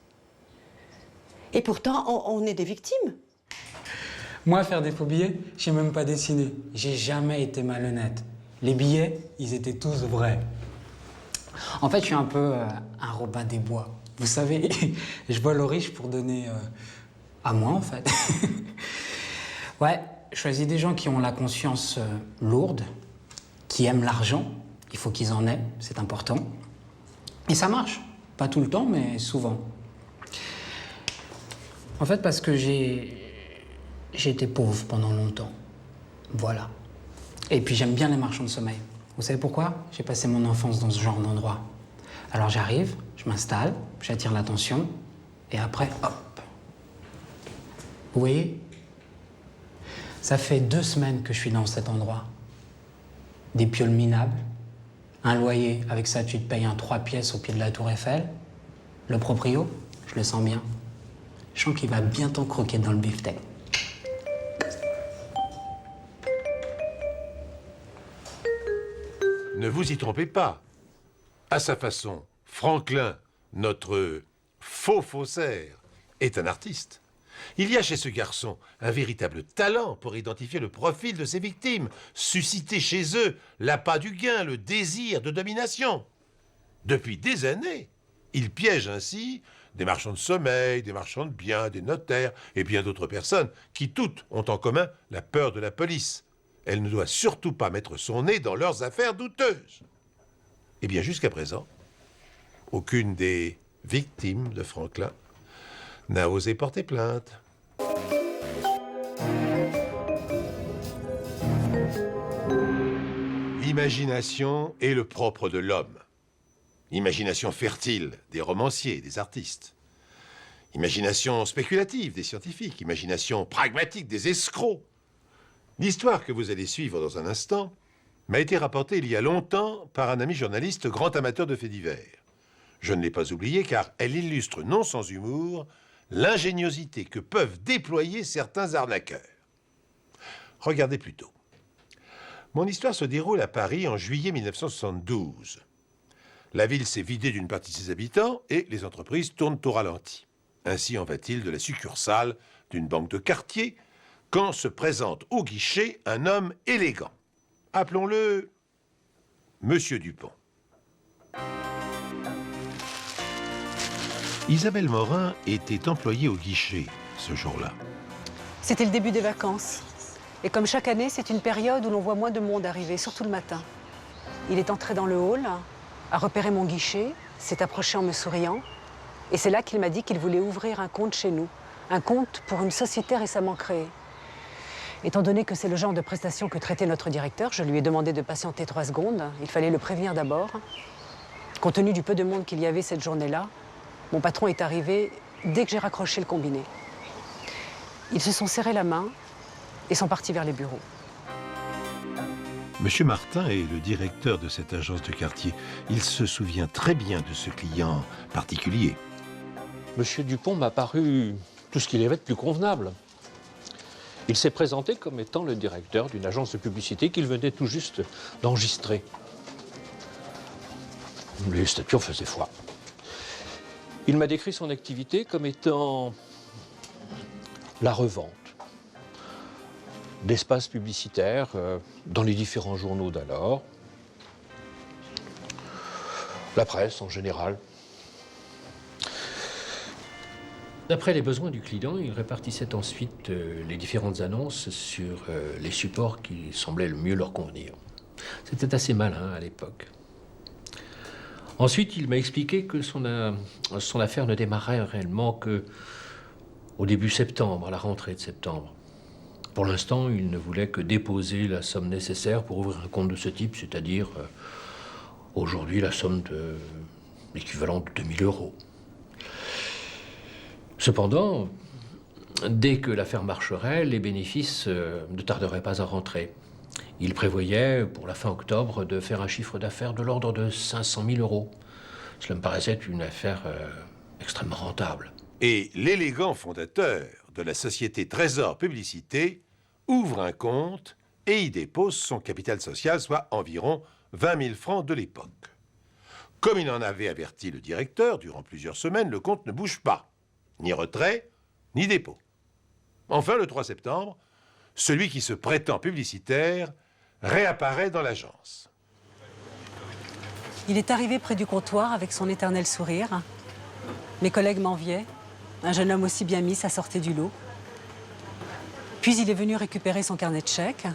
S7: Et pourtant, on est des victimes.
S9: Moi, faire des faux billets, je sais même pas dessiner. J'ai jamais été malhonnête. Les billets, ils étaient tous vrais. En fait, je suis un peu un Robin des Bois. Vous savez, je vole aux riches pour donner à moi, en fait. Ouais, je choisis des gens qui ont la conscience lourde, qui aiment l'argent. Il faut qu'ils en aient, c'est important. Et ça marche. Pas tout le temps, mais souvent. En fait, parce que j'ai été pauvre pendant longtemps. Voilà. Et puis j'aime bien les marchands de sommeil. Vous savez pourquoi? J'ai passé mon enfance dans ce genre d'endroit. Alors j'arrive, je m'installe, j'attire l'attention, et après, hop. Vous voyez? Ça fait 2 semaines que je suis dans cet endroit. Des pioles minables, un loyer, avec ça tu te payes un 3 pièces au pied de la tour Eiffel. Le proprio, je le sens bien. Je sens qu'il va bientôt croquer dans le beefsteak.
S1: Ne vous y trompez pas. À sa façon, Franklin, notre faux faussaire, est un artiste. Il y a chez ce garçon un véritable talent pour identifier le profil de ses victimes, susciter chez eux l'appât du gain, le désir de domination. Depuis des années, il piège ainsi des marchands de sommeil, des marchands de biens, des notaires et bien d'autres personnes qui toutes ont en commun la peur de la police. Elle ne doit surtout pas mettre son nez dans leurs affaires douteuses. Eh bien, jusqu'à présent, aucune des victimes de Franklin n'a osé porter plainte. L'imagination est le propre de l'homme. Imagination fertile des romanciers, des artistes. Imagination spéculative des scientifiques. Imagination pragmatique des escrocs. L'histoire que vous allez suivre dans un instant m'a été rapportée il y a longtemps par un ami journaliste grand amateur de faits divers. Je ne l'ai pas oubliée car elle illustre non sans humour l'ingéniosité que peuvent déployer certains arnaqueurs. Regardez plutôt. Mon histoire se déroule à Paris en juillet 1972. La ville s'est vidée d'une partie de ses habitants et les entreprises tournent au ralenti. Ainsi en va-t-il de la succursale d'une banque de quartier quand se présente au guichet un homme élégant. Appelons-le Monsieur Dupont. Isabelle Morin était employée au guichet ce jour-là.
S10: C'était le début des vacances. Et comme chaque année, c'est une période où l'on voit moins de monde arriver, surtout le matin. Il est entré dans le hall, a repéré mon guichet, s'est approché en me souriant. Et c'est là qu'il m'a dit qu'il voulait ouvrir un compte chez nous. Un compte pour une société récemment créée. Étant donné que c'est le genre de prestation que traitait notre directeur, je lui ai demandé de patienter 3 secondes. Il fallait le prévenir d'abord. Compte tenu du peu de monde qu'il y avait cette journée-là, mon patron est arrivé dès que j'ai raccroché le combiné. Ils se sont serrés la main et sont partis vers les bureaux.
S1: Monsieur Martin est le directeur de cette agence de quartier. Il se souvient très bien de ce client particulier.
S4: Monsieur Dupont m'a paru tout ce qu'il y avait de plus convenable. Il s'est présenté comme étant le directeur d'une agence de publicité qu'il venait tout juste d'enregistrer. Les statuts en faisaient foi. Il m'a décrit son activité comme étant la revente d'espaces publicitaires dans les différents journaux d'alors, la presse en général. D'après les besoins du client, il répartissait ensuite les différentes annonces sur les supports qui semblaient le mieux leur convenir. C'était assez malin à l'époque. Ensuite, il m'a expliqué que son affaire ne démarrait réellement qu'au début septembre, à la rentrée de septembre. Pour l'instant, il ne voulait que déposer la somme nécessaire pour ouvrir un compte de ce type, c'est-à-dire aujourd'hui la somme de l'équivalent de 2 000 €. Cependant, dès que l'affaire marcherait, les bénéfices ne tarderaient pas à rentrer. Il prévoyait, pour la fin octobre, de faire un chiffre d'affaires de l'ordre de 500 000 €. Cela me paraissait une affaire extrêmement rentable.
S1: Et l'élégant fondateur de la société Trésor Publicité ouvre un compte et y dépose son capital social, soit environ 20 000 francs de l'époque. Comme il en avait averti le directeur, durant plusieurs semaines, le compte ne bouge pas. Ni retrait, ni dépôt. Enfin, le 3 septembre, celui qui se prétend publicitaire réapparaît dans l'agence.
S10: Il est arrivé près du comptoir avec son éternel sourire. Mes collègues m'enviaient. Un jeune homme aussi bien mis, ça sortait du lot. Puis il est venu récupérer son carnet de chèques.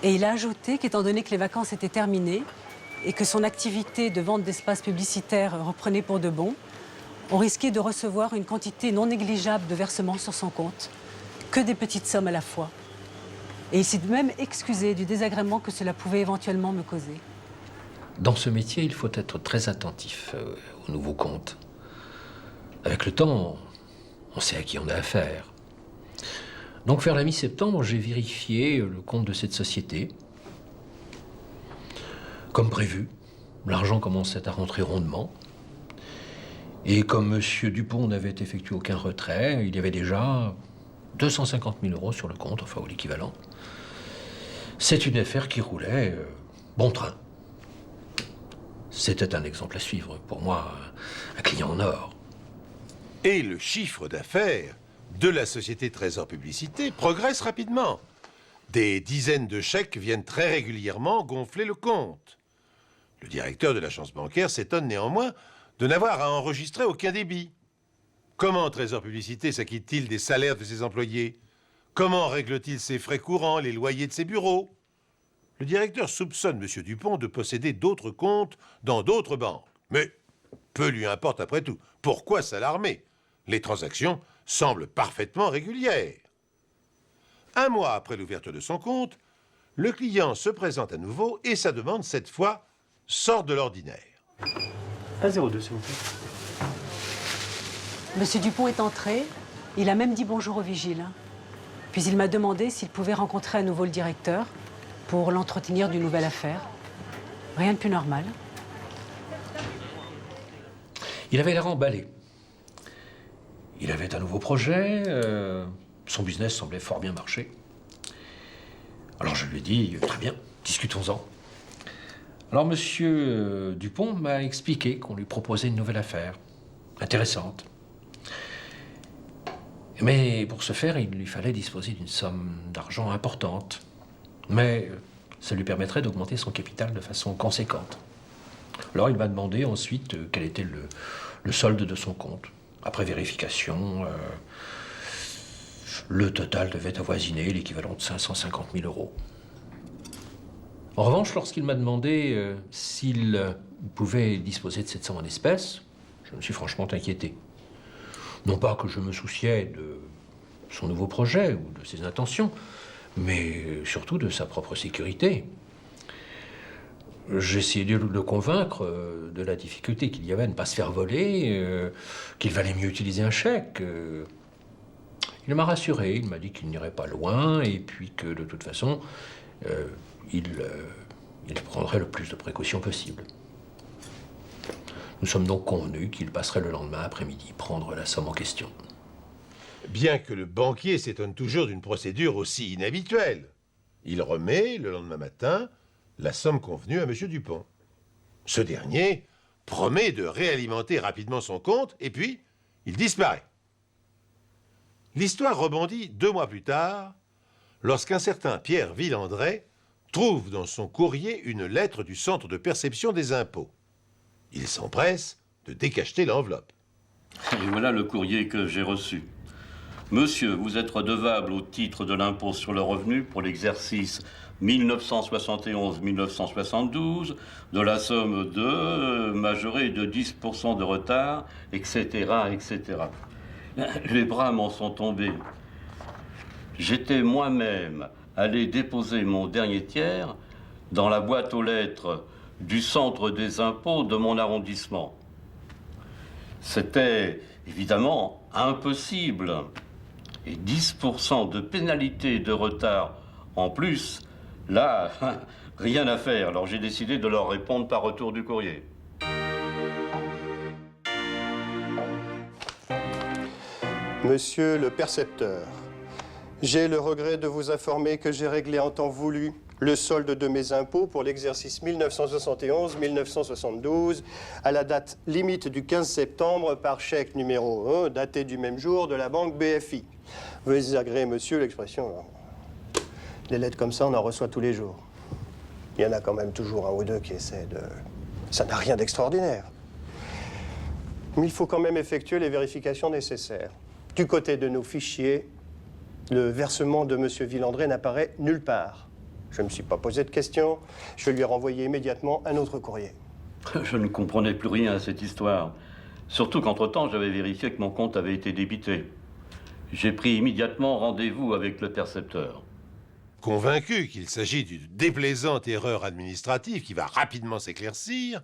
S10: Et il a ajouté qu'étant donné que les vacances étaient terminées et que son activité de vente d'espaces publicitaires reprenait pour de bon, On risquait de recevoir une quantité non négligeable de versements sur son compte, que des petites sommes à la fois. Et il s'est même excusé du désagrément que cela pouvait éventuellement me causer.
S4: Dans ce métier, il faut être très attentif aux nouveaux comptes. Avec le temps, on sait à qui on a affaire. Donc vers la mi-septembre, j'ai vérifié le compte de cette société. Comme prévu, l'argent commençait à rentrer rondement. Et comme M. Dupont n'avait effectué aucun retrait, il y avait déjà 250 000 € sur le compte, enfin ou l'équivalent. C'est une affaire qui roulait bon train. C'était un exemple à suivre. Pour moi, un client en or.
S1: Et le chiffre d'affaires de la société Trésor Publicité progresse rapidement. Des dizaines de chèques viennent très régulièrement gonfler le compte. Le directeur de l'agence bancaire s'étonne néanmoins de n'avoir à enregistrer aucun débit. Comment Trésor Publicité s'acquitte-t-il des salaires de ses employés? Comment règle-t-il ses frais courants, les loyers de ses bureaux? Le directeur soupçonne M. Dupont de posséder d'autres comptes dans d'autres banques. Mais peu lui importe après tout. Pourquoi s'alarmer? Les transactions semblent parfaitement régulières. Un mois après l'ouverture de son compte, le client se présente à nouveau et sa demande, cette fois, sort de l'ordinaire.
S8: 1,02 s'il vous plaît.
S10: Monsieur Dupont est entré, il a même dit bonjour au vigile. Puis il m'a demandé s'il pouvait rencontrer à nouveau le directeur pour l'entretenir d'une nouvelle affaire. Rien de plus normal.
S4: Il avait l'air emballé. Il avait un nouveau projet, son business semblait fort bien marcher. Alors je lui ai dit, très bien, discutons-en. Alors monsieur Dupont m'a expliqué qu'on lui proposait une nouvelle affaire, intéressante. Mais pour ce faire, il lui fallait disposer d'une somme d'argent importante. Mais ça lui permettrait d'augmenter son capital de façon conséquente. Alors il m'a demandé ensuite quel était le solde de son compte. Après vérification, le total devait avoisiner l'équivalent de 550 000 €. En revanche, lorsqu'il m'a demandé s'il pouvait disposer de cette somme en espèces, je me suis franchement inquiété. Non pas que je me souciais de son nouveau projet ou de ses intentions, mais surtout de sa propre sécurité. J'ai essayé de le convaincre de la difficulté qu'il y avait à ne pas se faire voler, qu'il valait mieux utiliser un chèque. Il m'a rassuré, il m'a dit qu'il n'irait pas loin et puis que de toute façon, il prendrait le plus de précautions possible. Nous sommes donc convenus qu'il passerait le lendemain après-midi prendre la somme en question.
S1: Bien que le banquier s'étonne toujours d'une procédure aussi inhabituelle, il remet, le lendemain matin, la somme convenue à M. Dupont. Ce dernier promet de réalimenter rapidement son compte et puis il disparaît. L'histoire rebondit 2 mois plus tard, lorsqu'un certain Pierre Villandret trouve dans son courrier une lettre du Centre de perception des impôts. Il s'empresse de décacheter l'enveloppe.
S11: Et voilà le courrier que j'ai reçu. Monsieur, vous êtes redevable au titre de l'impôt sur le revenu pour l'exercice 1971-1972 de la somme de majorée de 10% de retard, etc., etc. Les bras m'en sont tombés. J'étais moi-même allé déposer mon dernier tiers dans la boîte aux lettres du centre des impôts de mon arrondissement. C'était évidemment impossible. Et 10% de pénalité de retard en plus, là, rien à faire. Alors j'ai décidé de leur répondre par retour du courrier.
S12: Monsieur le percepteur, j'ai le regret de vous informer que j'ai réglé en temps voulu le solde de mes impôts pour l'exercice 1971-1972 à la date limite du 15 septembre par chèque numéro 1, daté du même jour de la banque BFI. Veuillez agréer, monsieur, l'expression. Des lettres comme ça, on en reçoit tous les jours. Il y en a quand même toujours un ou deux qui essaient de... Ça n'a rien d'extraordinaire. Mais il faut quand même effectuer les vérifications nécessaires. Du côté de nos fichiers, le versement de monsieur Villandret n'apparaît nulle part. Je ne me suis pas posé de questions. Je lui ai renvoyé immédiatement un autre courrier.
S11: Je ne comprenais plus rien à cette histoire. Surtout qu'entre-temps, j'avais vérifié que mon compte avait été débité. J'ai pris immédiatement rendez-vous avec le percepteur.
S1: Convaincu qu'il s'agit d'une déplaisante erreur administrative qui va rapidement s'éclaircir,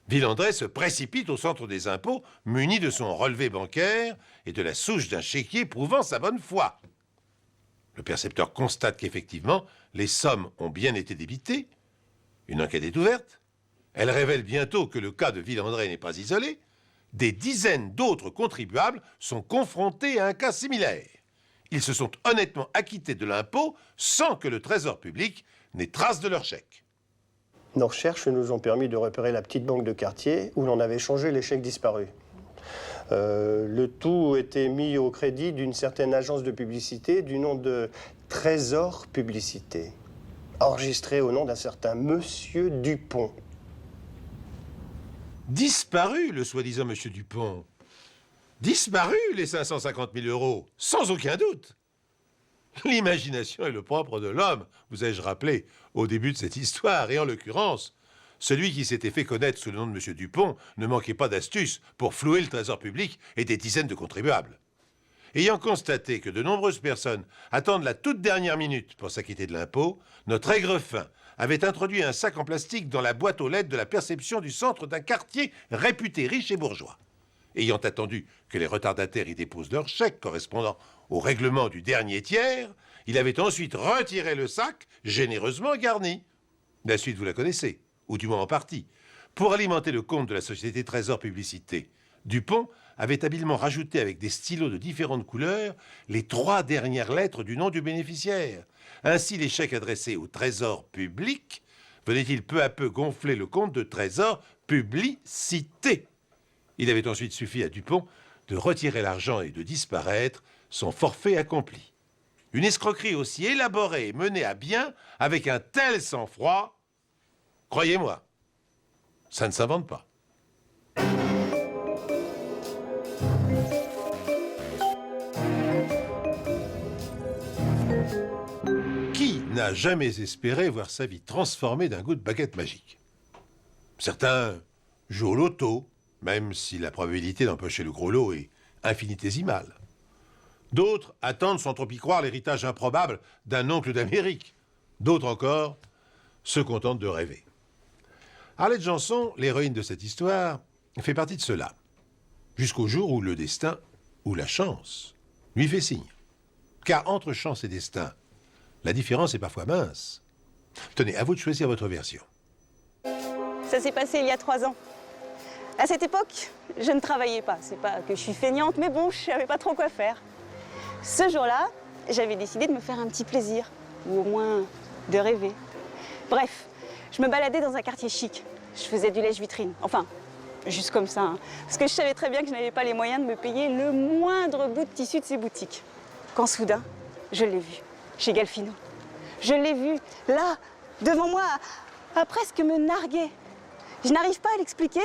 S1: Villandré se précipite au centre des impôts, muni de son relevé bancaire et de la souche d'un chéquier prouvant sa bonne foi. Le percepteur constate qu'effectivement, les sommes ont bien été débitées. Une enquête est ouverte. Elle révèle bientôt que le cas de Villandré n'est pas isolé. Des dizaines d'autres contribuables sont confrontés à un cas similaire. Ils se sont honnêtement acquittés de l'impôt sans que le Trésor public n'ait trace de leur chèque.
S12: Nos recherches nous ont permis de repérer la petite banque de quartier où l'on avait changé les chèques disparus. Le tout était mis au crédit d'une certaine agence de publicité du nom de Trésor Publicité, enregistrée au nom d'un certain Monsieur Dupont.
S1: Disparu, le soi-disant Monsieur Dupont. Disparu, les 550 000 euros, sans aucun doute. L'imagination est le propre de l'homme, vous ai-je rappelé au début de cette histoire, et en l'occurrence, celui qui s'était fait connaître sous le nom de Monsieur Dupont ne manquait pas d'astuces pour flouer le trésor public et des dizaines de contribuables. Ayant constaté que de nombreuses personnes attendent la toute dernière minute pour s'acquitter de l'impôt, notre aigrefin avait introduit un sac en plastique dans la boîte aux lettres de la perception du centre d'un quartier réputé riche et bourgeois. Ayant attendu que les retardataires y déposent leur chèque correspondant au règlement du dernier tiers, il avait ensuite retiré le sac, généreusement garni. La suite, vous la connaissez, ou du moins en partie. Pour alimenter le compte de la société Trésor Publicité, Dupont avait habilement rajouté avec des stylos de différentes couleurs les 3 dernières lettres du nom du bénéficiaire. Ainsi, les chèques adressés au Trésor Public venaient-ils peu à peu gonfler le compte de Trésor Publicité. Il avait ensuite suffi à Dupont de retirer l'argent et de disparaître, son forfait accompli. Une escroquerie aussi élaborée et menée à bien avec un tel sang-froid, croyez-moi, ça ne s'invente pas. Qui n'a jamais espéré voir sa vie transformée d'un coup de baguette magique? Certains jouent au loto, même si la probabilité d'empocher le gros lot est infinitésimale. D'autres attendent sans trop y croire l'héritage improbable d'un oncle d'Amérique. D'autres encore se contentent de rêver. Arlette Janson, l'héroïne de cette histoire, fait partie de cela. Jusqu'au jour où le destin, ou la chance, lui fait signe. Car entre chance et destin, la différence est parfois mince. Tenez, à vous de choisir votre version.
S13: Ça s'est passé il y a 3 ans. À cette époque, je ne travaillais pas. C'est pas que je suis feignante, mais bon, je savais pas trop quoi faire. Ce jour-là, j'avais décidé de me faire un petit plaisir, ou au moins de rêver. Bref, je me baladais dans un quartier chic. Je faisais du lèche-vitrine. Enfin, juste comme ça, hein. Parce que je savais très bien que je n'avais pas les moyens de me payer le moindre bout de tissu de ces boutiques. Quand soudain, je l'ai vu, chez Galfino. Je l'ai vu, là, devant moi, à presque me narguer. Je n'arrive pas à l'expliquer,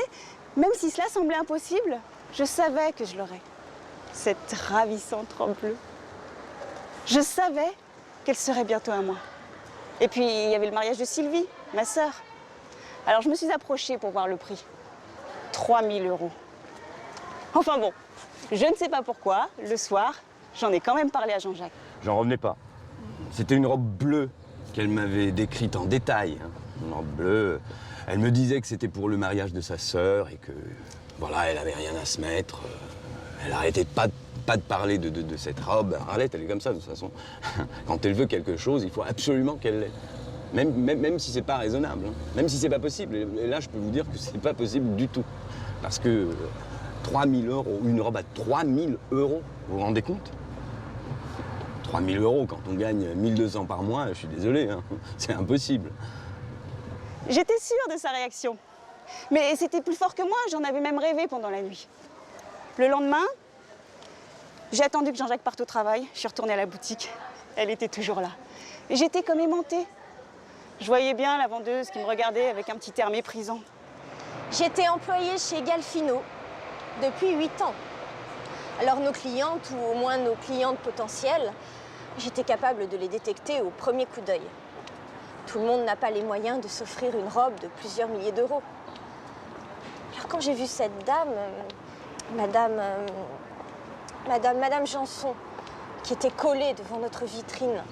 S13: même si cela semblait impossible, je savais que je l'aurais. Cette ravissante robe bleue. Je savais qu'elle serait bientôt à moi. Et puis, il y avait le mariage de Sylvie, ma sœur. Alors, je me suis approchée pour voir le prix. 3 000 €. Enfin bon, je ne sais pas pourquoi, le soir, j'en ai quand même parlé à Jean-Jacques.
S14: J'en revenais pas. C'était une robe bleue qu'elle m'avait décrite en détail. Une robe bleue. Elle me disait que c'était pour le mariage de sa sœur et que, voilà, elle avait rien à se mettre. Elle arrêtait pas de parler de cette robe. Arlette, elle est comme ça, de toute façon. Quand elle veut quelque chose, il faut absolument qu'elle l'ait. Même si c'est pas raisonnable, hein. Même si c'est pas possible. Et là, je peux vous dire que c'est pas possible du tout. Parce que 3 000 €, une robe à 3 000 €, vous vous rendez compte? 3 000 € quand on gagne 1 200 par mois, je suis désolé, hein. C'est impossible.
S13: J'étais sûre de sa réaction. Mais c'était plus fort que moi, j'en avais même rêvé pendant la nuit. Le lendemain, j'ai attendu que Jean-Jacques parte au travail. Je suis retournée à la boutique. Elle était toujours là. Et j'étais comme aimantée. Je voyais bien la vendeuse qui me regardait avec un petit air méprisant.
S15: J'étais employée chez Galfino depuis 8 ans. Alors nos clientes, ou au moins nos clientes potentielles, j'étais capable de les détecter au premier coup d'œil. Tout le monde n'a pas les moyens de s'offrir une robe de plusieurs milliers d'euros. Alors quand j'ai vu cette dame, Madame Janson, qui était collée devant notre vitrine.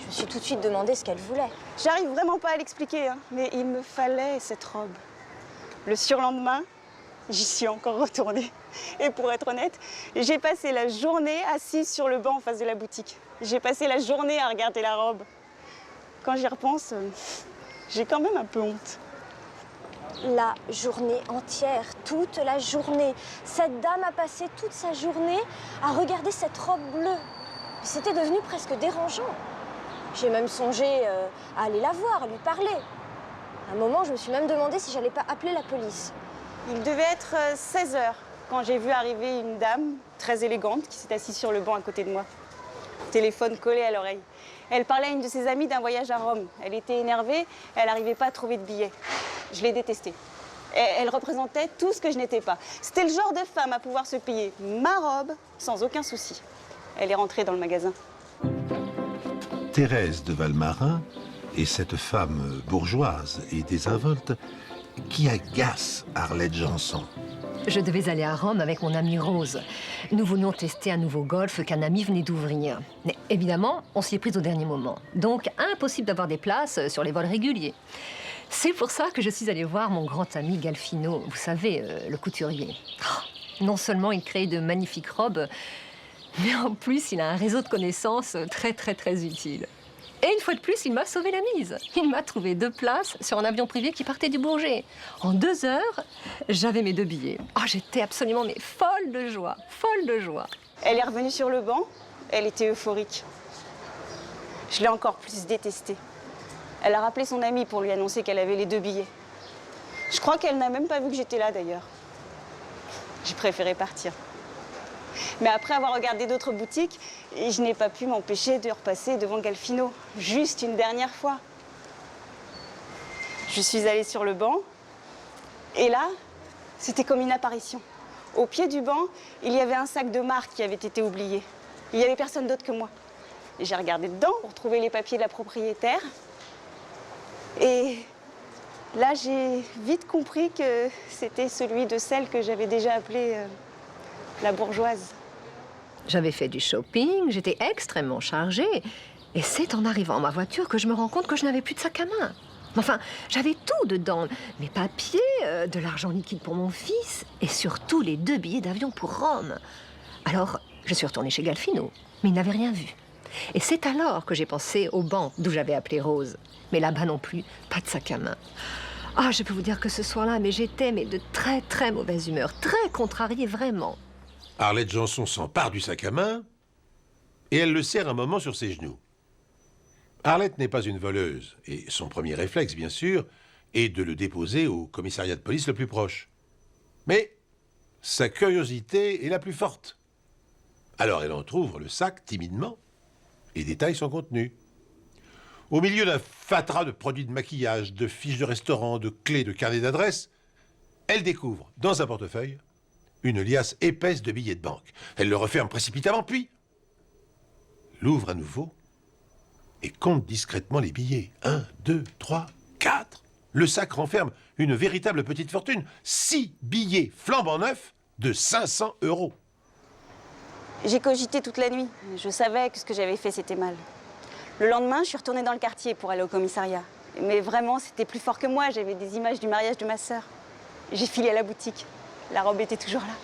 S15: Je me suis tout de suite demandé ce qu'elle voulait.
S13: J'arrive vraiment pas à l'expliquer, hein, mais il me fallait cette robe. Le surlendemain, j'y suis encore retournée. Et pour être honnête, j'ai passé la journée assise sur le banc en face de la boutique. J'ai passé la journée à regarder la robe. Quand j'y repense, j'ai quand même un peu honte.
S15: La journée entière, toute la journée. Cette dame a passé toute sa journée à regarder cette robe bleue. C'était devenu presque dérangeant. J'ai même songé à aller la voir, à lui parler. À un moment, je me suis même demandé si j'allais pas appeler la police.
S13: Il devait être 16 h quand j'ai vu arriver une dame très élégante qui s'est assise sur le banc à côté de moi. Téléphone collé à l'oreille. Elle parlait à une de ses amies d'un voyage à Rome. Elle était énervée, elle n'arrivait pas à trouver de billets. Je l'ai détestée. Elle représentait tout ce que je n'étais pas. C'était le genre de femme à pouvoir se payer ma robe sans aucun souci. Elle est rentrée dans le magasin.
S1: Thérèse de Valmarin est cette femme bourgeoise et désinvolte qui agace Arlette Janson.
S16: Je devais aller à Rome avec mon amie Rose. Nous voulions tester un nouveau golf qu'un ami venait d'ouvrir. Mais évidemment, on s'y est pris au dernier moment. Donc, impossible d'avoir des places sur les vols réguliers. C'est pour ça que je suis allée voir mon grand ami Galfino, vous savez, le couturier. Oh, non seulement il crée de magnifiques robes, mais en plus, il a un réseau de connaissances très utile. Et une fois de plus, il m'a sauvé la mise. Il m'a trouvé 2 places sur un avion privé qui partait du Bourget. En 2 heures, j'avais mes 2 billets. Oh, j'étais absolument folle de joie, folle de joie.
S13: Elle est revenue sur le banc, elle était euphorique. Je l'ai encore plus détestée. Elle a rappelé son amie pour lui annoncer qu'elle avait les 2 billets. Je crois qu'elle n'a même pas vu que j'étais là d'ailleurs. J'ai préféré partir. Mais après avoir regardé d'autres boutiques, je n'ai pas pu m'empêcher de repasser devant Galfino, juste une dernière fois. Je suis allée sur le banc, et là, c'était comme une apparition. Au pied du banc, il y avait un sac de marque qui avait été oublié. Il n'y avait personne d'autre que moi. Et j'ai regardé dedans pour trouver les papiers de la propriétaire. Et là, j'ai vite compris que c'était celui de celle que j'avais déjà appelée la bourgeoise.
S16: J'avais fait du shopping, j'étais extrêmement chargée. Et c'est en arrivant à ma voiture que je me rends compte que je n'avais plus de sac à main. Enfin, j'avais tout dedans. Mes papiers, de l'argent liquide pour mon fils et surtout les 2 billets d'avion pour Rome. Alors, je suis retournée chez Galfino, mais il n'avait rien vu. Et c'est alors que j'ai pensé au banc d'où j'avais appelé Rose. Mais là-bas non plus, pas de sac à main. Ah, je peux vous dire que ce soir-là, j'étais de très mauvaise humeur, très contrariée, vraiment.
S1: Arlette Janson s'empare du sac à main et elle le serre un moment sur ses genoux. Arlette n'est pas une voleuse et son premier réflexe, bien sûr, est de le déposer au commissariat de police le plus proche. Mais sa curiosité est la plus forte. Alors elle entrouvre le sac timidement et détaille son contenu. Au milieu d'un fatras de produits de maquillage, de fiches de restaurant, de clés, de carnets d'adresses, elle découvre dans un portefeuille une liasse épaisse de billets de banque. Elle le referme précipitamment, puis l'ouvre à nouveau et compte discrètement les billets. 1, 2, 3, 4. Le sac renferme une véritable petite fortune. 6 billets flambant neufs de 500 €.
S13: J'ai cogité toute la nuit. Je savais que ce que j'avais fait, c'était mal. Le lendemain, je suis retournée dans le quartier pour aller au commissariat. Mais vraiment, c'était plus fort que moi. J'avais des images du mariage de ma sœur. J'ai filé à la boutique. La robe était toujours là.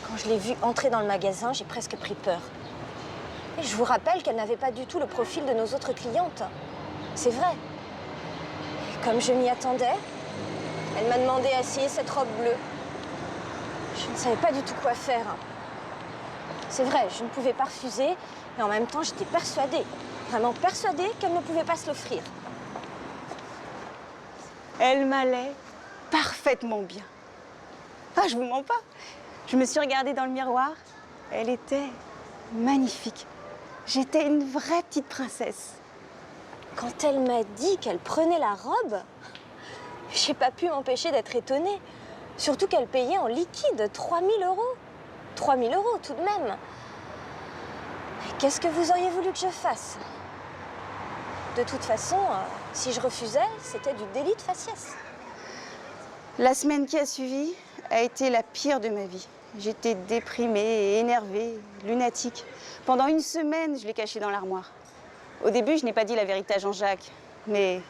S15: Quand je l'ai vue entrer dans le magasin, j'ai presque pris peur. Et je vous rappelle qu'elle n'avait pas du tout le profil de nos autres clientes. C'est vrai. Et comme je m'y attendais, elle m'a demandé à essayer cette robe bleue. Je ne savais pas du tout quoi faire. C'est vrai, je ne pouvais pas refuser, mais en même temps, j'étais persuadée, vraiment persuadée qu'elle ne pouvait pas se l'offrir.
S13: Elle m'allait parfaitement bien. Ah, je vous mens pas. Je me suis regardée dans le miroir. Elle était magnifique. J'étais une vraie petite princesse.
S15: Quand elle m'a dit qu'elle prenait la robe, j'ai pas pu m'empêcher d'être étonnée. Surtout qu'elle payait en liquide 3 000 €. 3 000 € tout de même. Qu'est-ce que vous auriez voulu que je fasse? De toute façon, si je refusais, c'était du délit de faciès.
S13: La semaine qui a suivi a été la pire de ma vie. J'étais déprimée et énervée, lunatique. Pendant une semaine, je l'ai caché dans l'armoire. Au début, je n'ai pas dit la vérité à Jean-Jacques, mais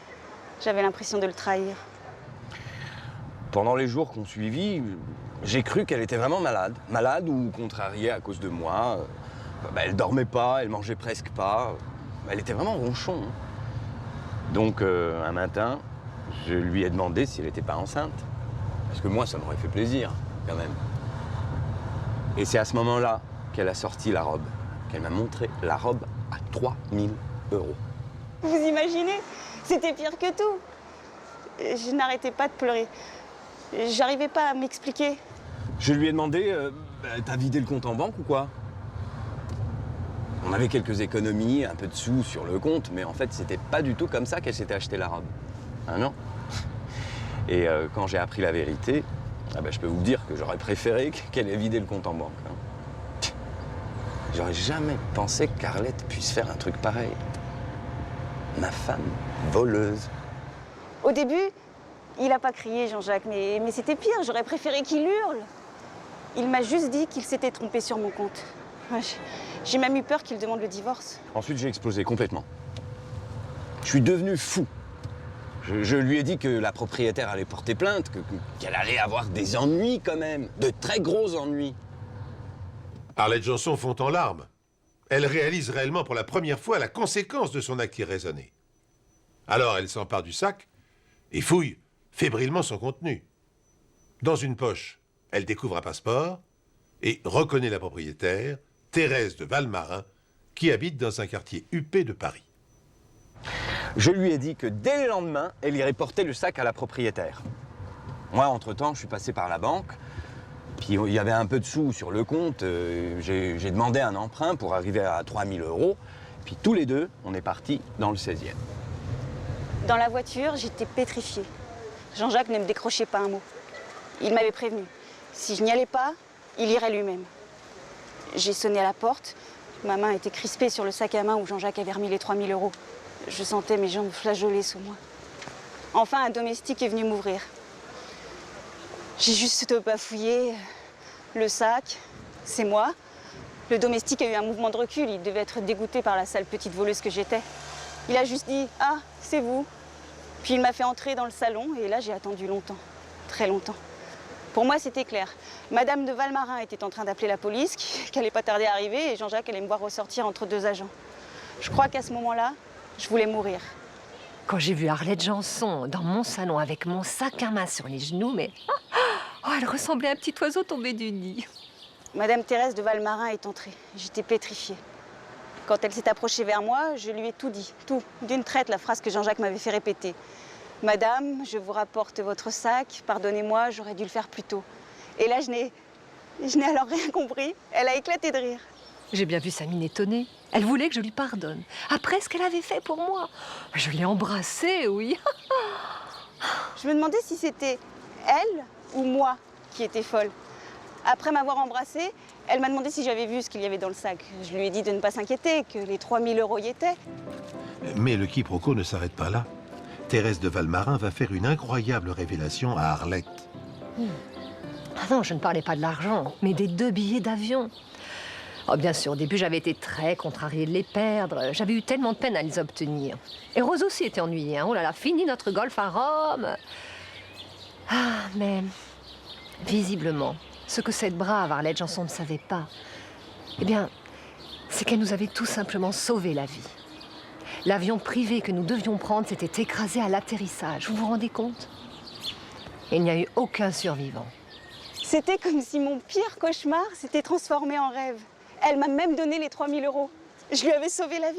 S13: j'avais l'impression de le trahir.
S14: Pendant les jours qu'on suivit, j'ai cru qu'elle était vraiment malade. Malade ou contrariée à cause de moi. Elle dormait pas, elle mangeait presque pas. Elle était vraiment ronchon. Donc, un matin, je lui ai demandé si elle n'était pas enceinte. Parce que moi, ça m'aurait fait plaisir, quand même. Et c'est à ce moment-là qu'elle a sorti la robe. Qu'elle m'a montré la robe à 3 000 €.
S13: Vous imaginez? C'était pire que tout. Je n'arrêtais pas de pleurer. J'arrivais pas à m'expliquer.
S14: Je lui ai demandé, t'as vidé le compte en banque ou quoi? On avait quelques économies, un peu de sous sur le compte, mais en fait, c'était pas du tout comme ça qu'elle s'était acheté la robe. Ah non? Et quand j'ai appris la vérité, je peux vous dire que j'aurais préféré qu'elle ait vidé le compte en banque. Hein. J'aurais jamais pensé qu'Arlette puisse faire un truc pareil. Ma femme voleuse.
S13: Au début, il n'a pas crié, Jean-Jacques, mais c'était pire. J'aurais préféré qu'il hurle. Il m'a juste dit qu'il s'était trompé sur mon compte. J'ai même eu peur qu'il demande le divorce.
S14: Ensuite, j'ai explosé complètement. Je suis devenu fou. Je lui ai dit que la propriétaire allait porter plainte, qu'elle allait avoir des ennuis quand même, de très gros ennuis.
S1: Arlette Janson fond en larmes. Elle réalise réellement pour la première fois la conséquence de son acte irraisonné. Alors elle s'empare du sac et fouille fébrilement son contenu. Dans une poche, elle découvre un passeport et reconnaît la propriétaire, Thérèse de Valmarin, qui habite dans un quartier huppé de Paris.
S14: Je lui ai dit que dès le lendemain, elle irait porter le sac à la propriétaire. Moi, entre-temps, je suis passé par la banque, puis il y avait un peu de sous sur le compte, j'ai demandé un emprunt pour arriver à 3 000 €, puis tous les deux, on est partis dans le 16e.
S13: Dans la voiture, j'étais pétrifiée. Jean-Jacques ne me décrochait pas un mot. Il m'avait prévenu. Si je n'y allais pas, il irait lui-même. J'ai sonné à la porte. Ma main était crispée sur le sac à main où Jean-Jacques avait remis les 3 000 €. Je sentais mes jambes flageoler sous moi. Enfin, un domestique est venu m'ouvrir. J'ai juste bafouillé. Le sac, c'est moi. Le domestique a eu un mouvement de recul. Il devait être dégoûté par la sale petite voleuse que j'étais. Il a juste dit « Ah, c'est vous ». Puis il m'a fait entrer dans le salon et là, j'ai attendu longtemps. Très longtemps. Pour moi, c'était clair. Madame de Valmarin était en train d'appeler la police, qui allait pas tarder à arriver, et Jean-Jacques allait me voir ressortir entre deux agents. Je crois qu'à ce moment-là, je voulais mourir.
S16: Quand j'ai vu Arlette Janson dans mon salon avec mon sac à main sur les genoux, mais elle ressemblait à un petit oiseau tombé du nid.
S13: Madame Thérèse de Valmarin est entrée. J'étais pétrifiée. Quand elle s'est approchée vers moi, je lui ai tout dit, tout, d'une traite, la phrase que Jean-Jacques m'avait fait répéter. « Madame, je vous rapporte votre sac, pardonnez-moi, j'aurais dû le faire plus tôt. » Et là, je n'ai alors rien compris. Elle a éclaté de rire.
S16: J'ai bien vu sa mine étonnée. Elle voulait que je lui pardonne. Après ce qu'elle avait fait pour moi. Je l'ai embrassée, oui.
S13: Je me demandais si c'était elle ou moi qui était folle. Après m'avoir embrassée, elle m'a demandé si j'avais vu ce qu'il y avait dans le sac. Je lui ai dit de ne pas s'inquiéter, que les 3 000 € y étaient.
S1: Mais le quiproquo ne s'arrête pas là. Thérèse de Valmarin va faire une incroyable révélation à Arlette.
S16: Ah non, je ne parlais pas de l'argent, mais des 2 billets d'avion. Oh, bien sûr, au début, j'avais été très contrariée de les perdre. J'avais eu tellement de peine à les obtenir. Et Rose aussi était ennuyée. Hein. Oh là là, fini notre golf à Rome. Ah, mais visiblement, ce que cette brave Arlette Janson ne savait pas, eh bien, c'est qu'elle nous avait tout simplement sauvé la vie. L'avion privé que nous devions prendre s'était écrasé à l'atterrissage. Vous vous rendez compte? Il n'y a eu aucun survivant.
S13: C'était comme si mon pire cauchemar s'était transformé en rêve. Elle m'a même donné les 3 000 €. Je lui avais sauvé la vie.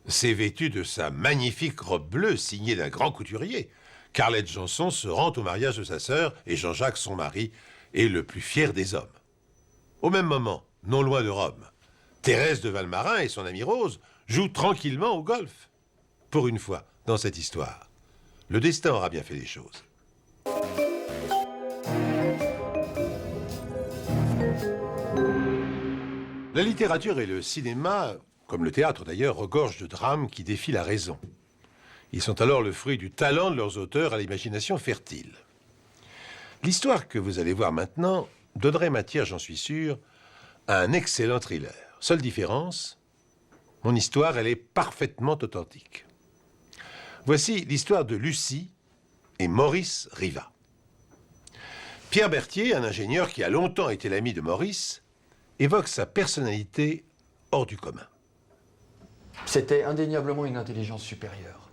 S1: C'est vêtu de sa magnifique robe bleue signée d'un grand couturier qu'Arlette Janson se rend au mariage de sa sœur et Jean-Jacques, son mari, est le plus fier des hommes. Au même moment, non loin de Rome, Thérèse de Valmarin et son amie Rose jouent tranquillement au golf. Pour une fois, dans cette histoire, le destin aura bien fait les choses. La littérature et le cinéma, comme le théâtre d'ailleurs, regorgent de drames qui défient la raison. Ils sont alors le fruit du talent de leurs auteurs à l'imagination fertile. L'histoire que vous allez voir maintenant donnerait matière, j'en suis sûr, à un excellent thriller. Seule différence, mon histoire, elle est parfaitement authentique. Voici l'histoire de Lucie et Maurice Riva. Pierre Berthier, un ingénieur qui a longtemps été l'ami de Maurice, évoque sa personnalité hors du commun.
S17: C'était indéniablement une intelligence supérieure.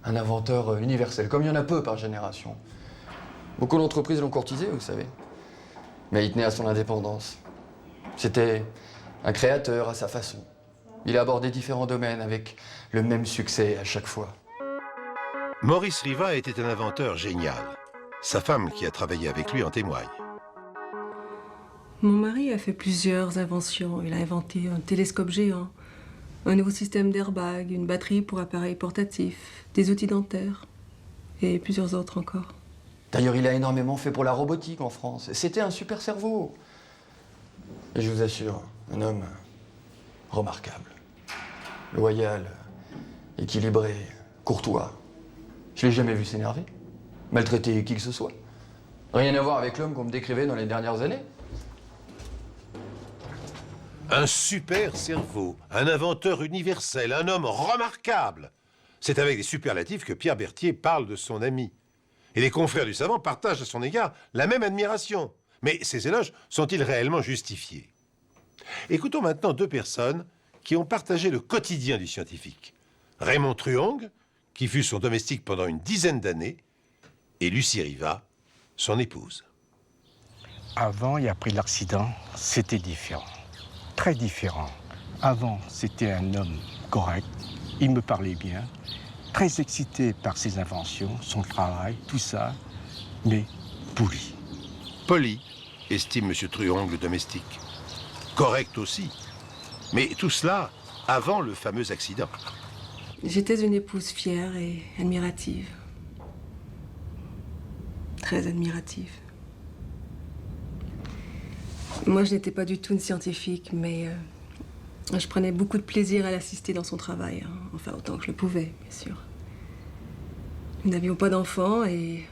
S17: Un inventeur universel, comme il y en a peu par génération. Beaucoup d'entreprises l'ont courtisé, vous savez. Mais il tenait à son indépendance. C'était un créateur à sa façon. Il a abordé différents domaines avec le même succès à chaque fois.
S1: Maurice Riva était un inventeur génial. Sa femme, qui a travaillé avec lui, en témoigne.
S18: Mon mari a fait plusieurs inventions. Il a inventé un télescope géant, un nouveau système d'airbag, une batterie pour appareils portatifs, des outils dentaires et plusieurs autres encore.
S17: D'ailleurs, il a énormément fait pour la robotique en France. C'était un super cerveau. Et je vous assure, un homme remarquable. Loyal, équilibré, courtois. Je l'ai jamais vu s'énerver, maltraiter qui que ce soit. Rien à voir avec l'homme qu'on me décrivait dans les dernières années.
S1: Un super cerveau, un inventeur universel, un homme remarquable. C'est avec des superlatifs que Pierre Berthier parle de son ami. Et les confrères du savant partagent à son égard la même admiration. Mais ces éloges sont-ils réellement justifiés? Écoutons maintenant deux personnes qui ont partagé le quotidien du scientifique. Raymond Truong, qui fut son domestique pendant une dizaine d'années, et Lucie Riva, son épouse.
S19: Avant et après l'accident, c'était différent. Très différent. Avant, c'était un homme correct, il me parlait bien, très excité par ses inventions, son travail, tout ça, mais poli.
S1: Poli, estime M. Truong, le domestique. Correct aussi. Mais tout cela avant le fameux accident.
S18: J'étais une épouse fière et admirative. Très admirative. Moi, je n'étais pas du tout une scientifique, mais je prenais beaucoup de plaisir à l'assister dans son travail. Hein. Enfin, autant que je le pouvais, bien sûr. Nous n'avions pas d'enfants et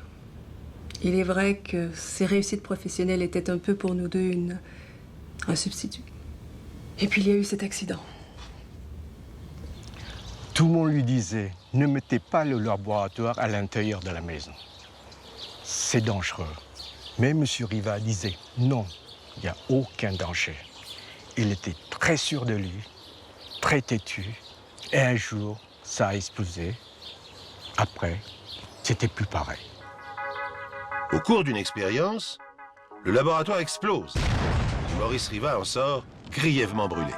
S18: il est vrai que ses réussites professionnelles étaient un peu pour nous deux un substitut. Et puis il y a eu cet accident.
S19: Tout le monde lui disait, ne mettez pas le laboratoire à l'intérieur de la maison. C'est dangereux. Mais M. Riva disait, non, il n'y a aucun danger. Il était très sûr de lui, très têtu. Et un jour, ça a explosé. Après, c'était plus pareil.
S1: Au cours d'une expérience, le laboratoire explose. Et Maurice Riva en sort grièvement brûlé.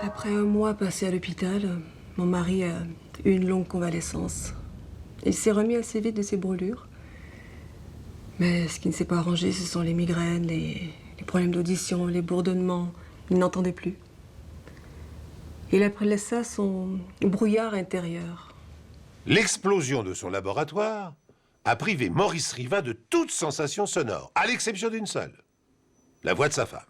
S18: Après un mois passé à l'hôpital, mon mari a eu une longue convalescence. Il s'est remis assez vite de ses brûlures. Mais ce qui ne s'est pas arrangé, ce sont les migraines, les problèmes d'audition, les bourdonnements. Il n'entendait plus. Il appelait ça son brouillard intérieur.
S1: L'explosion de son laboratoire a privé Maurice Riva de toute sensation sonore, à l'exception d'une seule, la voix de sa femme.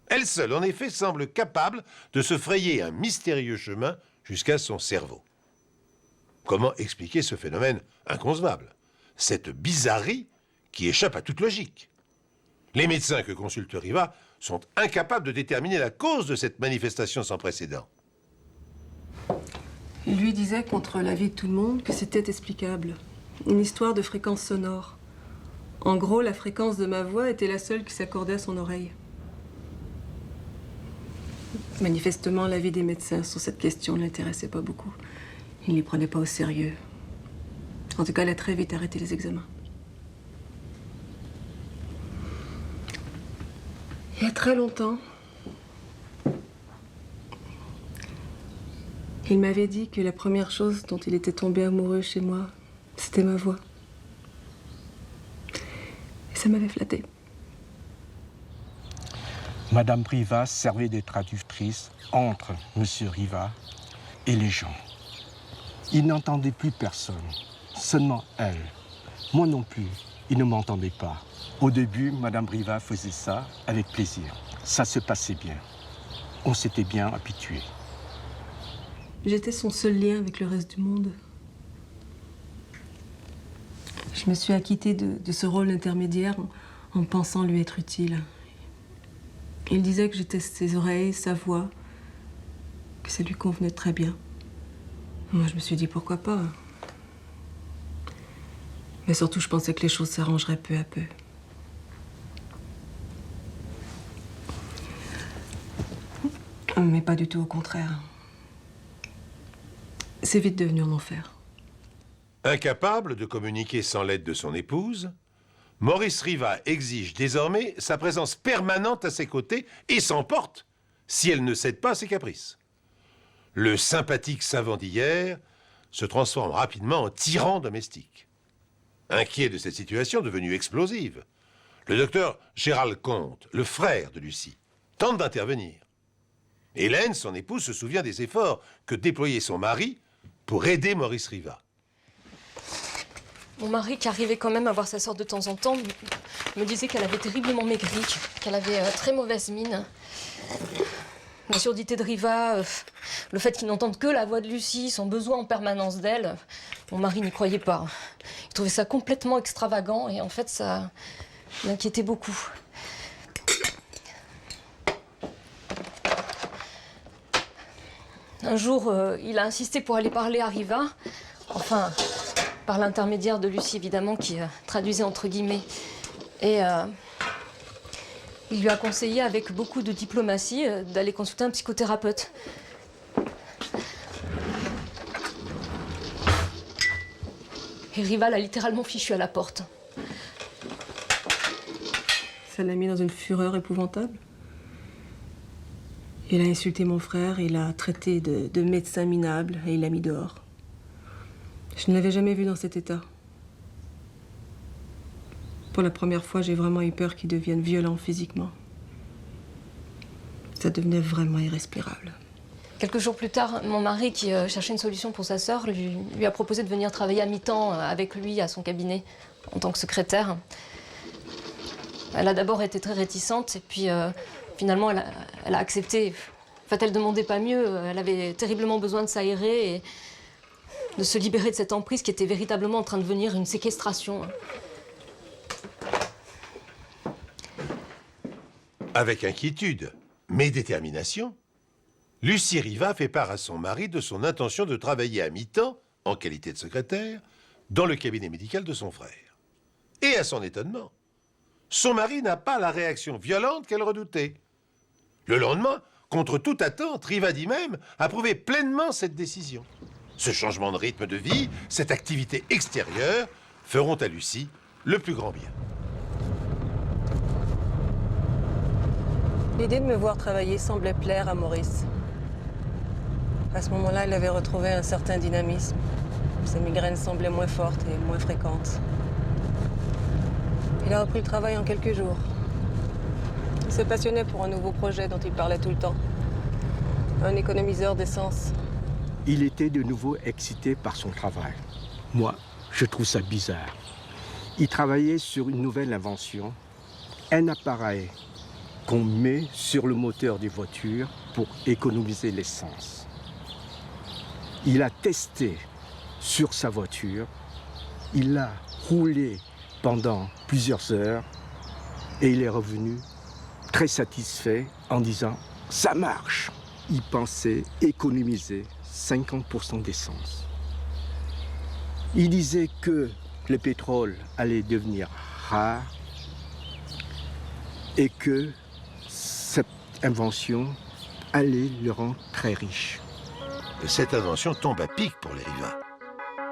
S1: Elle seule, en effet, semble capable de se frayer un mystérieux chemin jusqu'à son cerveau. Comment expliquer ce phénomène inconcevable? Cette bizarrerie qui échappe à toute logique. Les médecins que consulte Riva sont incapables de déterminer la cause de cette manifestation sans précédent.
S18: Il lui disait, contre l'avis de tout le monde, que c'était explicable. Une histoire de fréquence sonore. En gros, la fréquence de ma voix était la seule qui s'accordait à son oreille. Manifestement, l'avis des médecins sur cette question ne l'intéressait pas beaucoup. Il ne les prenait pas au sérieux. En tout cas, elle a très vite arrêté les examens. Il y a très longtemps, il m'avait dit que la première chose dont il était tombé amoureux chez moi, c'était ma voix. Et ça m'avait flattée.
S19: Madame Riva servait de traductrice entre M. Riva et les gens. Il n'entendait plus personne, seulement elle. Moi non plus, il ne m'entendait pas. Au début, Madame Riva faisait ça avec plaisir. Ça se passait bien. On s'était bien habitués.
S18: J'étais son seul lien avec le reste du monde. Je Je me suis acquittée de ce rôle intermédiaire en pensant lui être utile. Il disait que j'étais ses oreilles, sa voix, que ça lui convenait très bien. Moi, je me suis dit pourquoi pas. Mais surtout, je pensais que les choses s'arrangeraient peu à peu. Mais pas du tout au contraire. C'est vite devenu un enfer.
S1: Incapable de communiquer sans l'aide de son épouse, Maurice Riva exige désormais sa présence permanente à ses côtés et s'emporte si elle ne cède pas à ses caprices. Le sympathique savant d'hier se transforme rapidement en tyran domestique. Inquiet de cette situation devenue explosive, le docteur Gérald Comte, le frère de Lucie, tente d'intervenir. Hélène, son épouse, se souvient des efforts que déployait son mari pour aider Maurice Riva.
S20: Mon mari, qui arrivait quand même à voir sa sœur de temps en temps, me disait qu'elle avait terriblement maigri, qu'elle avait très mauvaise mine. La surdité de Riva, le fait qu'il n'entende que la voix de Lucie, son besoin en permanence d'elle, mon mari n'y croyait pas. Il trouvait ça complètement extravagant et en fait, ça l'inquiétait beaucoup. Un jour, il a insisté pour aller parler à Riva, enfin, par l'intermédiaire de Lucie, évidemment, qui traduisait entre guillemets. Et il lui a conseillé, avec beaucoup de diplomatie, d'aller consulter un psychothérapeute. Et Riva l'a littéralement fichu à la porte.
S18: Ça l'a mis dans une fureur épouvantable. Il a insulté mon frère, il l'a traité de médecin minable et il l'a mis dehors. Je ne l'avais jamais vu dans cet état. Pour la première fois, j'ai vraiment eu peur qu'il devienne violent physiquement. Ça devenait vraiment irrespirable.
S20: Quelques jours plus tard, mon mari, qui cherchait une solution pour sa sœur, lui a proposé de venir travailler à mi-temps avec lui à son cabinet en tant que secrétaire. Elle a d'abord été très réticente et puis finalement elle a accepté. En fait, elle ne demandait pas mieux. Elle avait terriblement besoin de s'aérer et de se libérer de cette emprise qui était véritablement en train de devenir une séquestration.
S1: Avec inquiétude, mais détermination, Lucie Riva fait part à son mari de son intention de travailler à mi-temps, en qualité de secrétaire, dans le cabinet médical de son frère. Et à son étonnement, son mari n'a pas la réaction violente qu'elle redoutait. Le lendemain, contre toute attente, Riva dit même approuver pleinement cette décision. Ce changement de rythme de vie, cette activité extérieure, feront à Lucie le plus grand bien.
S18: L'idée de me voir travailler semblait plaire à Maurice. À ce moment-là, il avait retrouvé un certain dynamisme. Ses migraines semblaient moins fortes et moins fréquentes. Il a repris le travail en quelques jours. Il se passionnait pour un nouveau projet dont il parlait tout le temps. Un économiseur d'essence.
S19: Il était de nouveau excité par son travail. Moi, je trouve ça bizarre. Il travaillait sur une nouvelle invention, un appareil qu'on met sur le moteur des voitures pour économiser l'essence. Il a testé sur sa voiture, il l'a roulé pendant plusieurs heures et il est revenu très satisfait en disant « ça marche ». Il pensait économiser 50% d'essence. Il disait que le pétrole allait devenir rare et que cette invention allait le rendre très riche.
S1: Cette invention tombe à pic pour les Riva.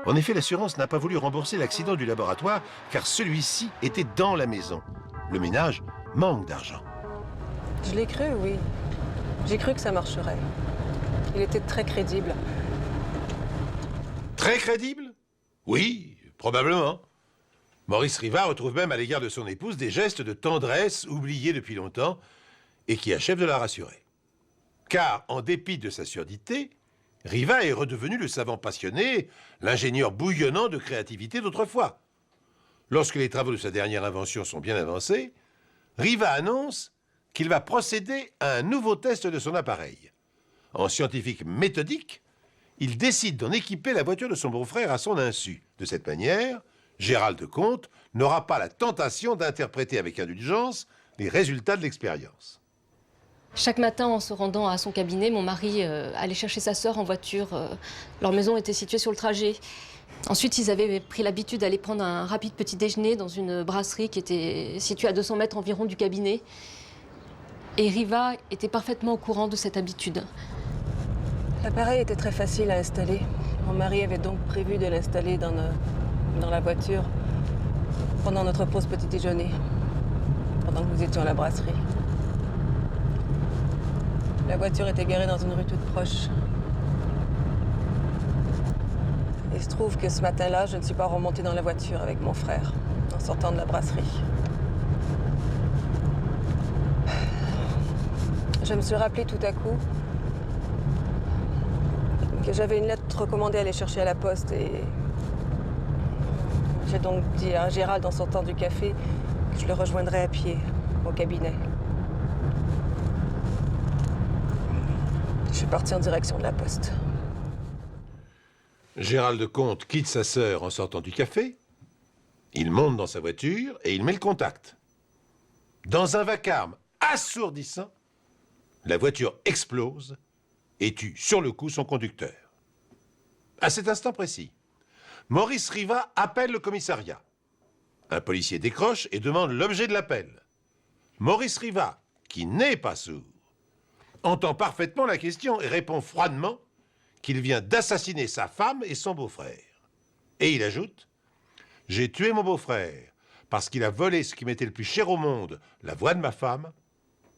S1: En effet, l'assurance n'a pas voulu rembourser l'accident du laboratoire car celui-ci était dans la maison. Le ménage manque d'argent.
S18: Je l'ai cru, oui. J'ai cru que ça marcherait. Il était très crédible.
S1: Très crédible? Oui, probablement. Maurice Riva retrouve même à l'égard de son épouse des gestes de tendresse oubliés depuis longtemps et qui achèvent de la rassurer. Car, en dépit de sa surdité, Riva est redevenu le savant passionné, l'ingénieur bouillonnant de créativité d'autrefois. Lorsque les travaux de sa dernière invention sont bien avancés, Riva annonce qu'il va procéder à un nouveau test de son appareil. En scientifique méthodique, il décide d'en équiper la voiture de son beau-frère à son insu. De cette manière, Gérald de Comte n'aura pas la tentation d'interpréter avec indulgence les résultats de l'expérience.
S20: Chaque matin, en se rendant à son cabinet, mon mari allait chercher sa sœur en voiture. Leur maison était située sur le trajet. Ensuite, ils avaient pris l'habitude d'aller prendre un rapide petit déjeuner dans une brasserie qui était située à 200 mètres environ du cabinet. Et Riva était parfaitement au courant de cette habitude.
S18: L'appareil était très facile à installer. Mon mari avait donc prévu de l'installer dans la voiture pendant notre pause petit déjeuner, pendant que nous étions à la brasserie. La voiture était garée dans une rue toute proche. Il se trouve que ce matin-là, je ne suis pas remontée dans la voiture avec mon frère, en sortant de la brasserie. Je me suis rappelé tout à coup que j'avais une lettre recommandée à aller chercher à la poste et j'ai donc dit à Gérald en sortant du café que je le rejoindrais à pied au cabinet. Je suis partie en direction de la poste.
S1: Gérald de Comte quitte sa sœur en sortant du café. Il monte dans sa voiture et il met le contact. Dans un vacarme assourdissant, la voiture explose et tue sur le coup son conducteur. À cet instant précis, Maurice Riva appelle le commissariat. Un policier décroche et demande l'objet de l'appel. Maurice Riva, qui n'est pas sourd, entend parfaitement la question et répond froidement qu'il vient d'assassiner sa femme et son beau-frère. Et il ajoute « J'ai tué mon beau-frère parce qu'il a volé ce qui m'était le plus cher au monde, la voix de ma femme,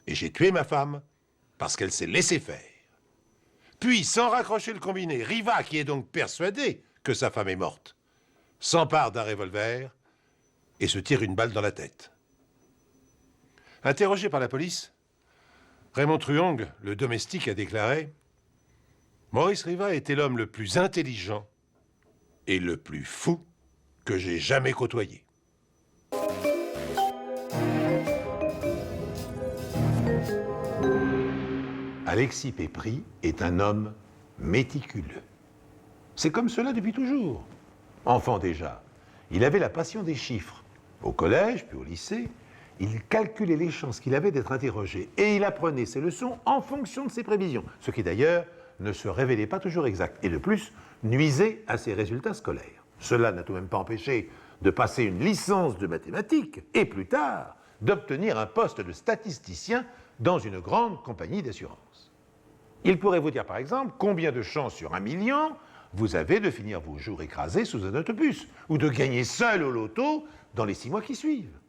S1: et j'ai tué ma femme parce qu'elle s'est laissée faire. » Puis, sans raccrocher le combiné, Riva, qui est donc persuadé que sa femme est morte, s'empare d'un revolver et se tire une balle dans la tête. Interrogé par la police, Raymond Truong, le domestique, a déclaré « Maurice Riva était l'homme le plus intelligent et le plus fou que j'ai jamais côtoyé. » Alexis Pépry est un homme méticuleux. C'est comme cela depuis toujours. Enfant déjà, il avait la passion des chiffres. Au collège, puis au lycée, il calculait les chances qu'il avait d'être interrogé et il apprenait ses leçons en fonction de ses prévisions, ce qui d'ailleurs ne se révélait pas toujours exact et de plus nuisait à ses résultats scolaires. Cela n'a tout de même pas empêché de passer une licence de mathématiques et plus tard d'obtenir un poste de statisticien dans une grande compagnie d'assurance. Il pourrait vous dire par exemple combien de chances sur 1 million vous avez de finir vos jours écrasés sous un autobus ou de gagner seul au loto dans les 6 mois qui suivent.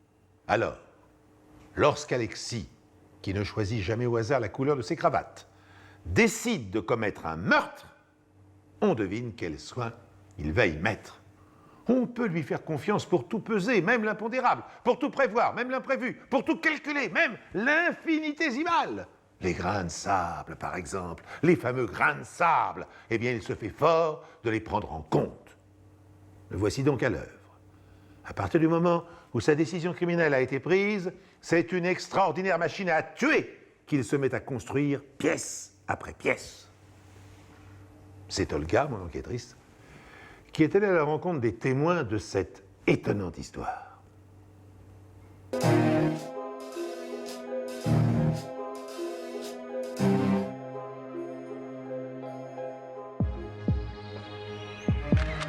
S1: Alors, lorsqu'Alexis, qui ne choisit jamais au hasard la couleur de ses cravates, décide de commettre un meurtre, on devine quel soin il va y mettre. On peut lui faire confiance pour tout peser, même l'impondérable, pour tout prévoir, même l'imprévu, pour tout calculer, même l'infinitésimal. Les grains de sable, par exemple, les fameux grains de sable, eh bien, il se fait fort de les prendre en compte. Le voici donc à l'œuvre. À partir du moment où sa décision criminelle a été prise, c'est une extraordinaire machine à tuer qu'il se met à construire pièce après pièce. C'est Olga, mon enquêtrice, qui est allée à la rencontre des témoins de cette étonnante histoire.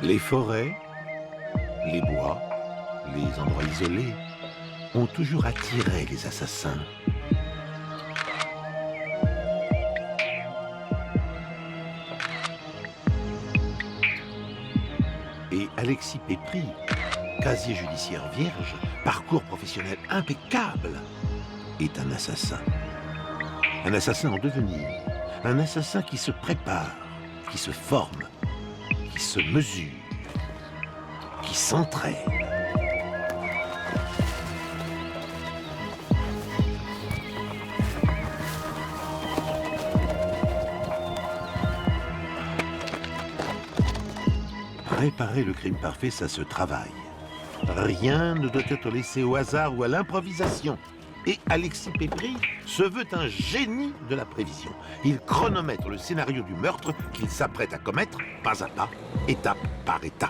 S1: Les forêts, les bois, les endroits isolés ont toujours attiré les assassins. Et Alexis Pépry, casier judiciaire vierge, parcours professionnel impeccable, est un assassin. Un assassin en devenir, un assassin qui se prépare, qui se forme, qui se mesure, qui s'entraîne. Préparer le crime parfait, ça se travaille. Rien ne doit être laissé au hasard ou à l'improvisation. Et Alexis Pépry se veut un génie de la prévision. Il chronomètre le scénario du meurtre qu'il s'apprête à commettre, pas à pas, étape par étape.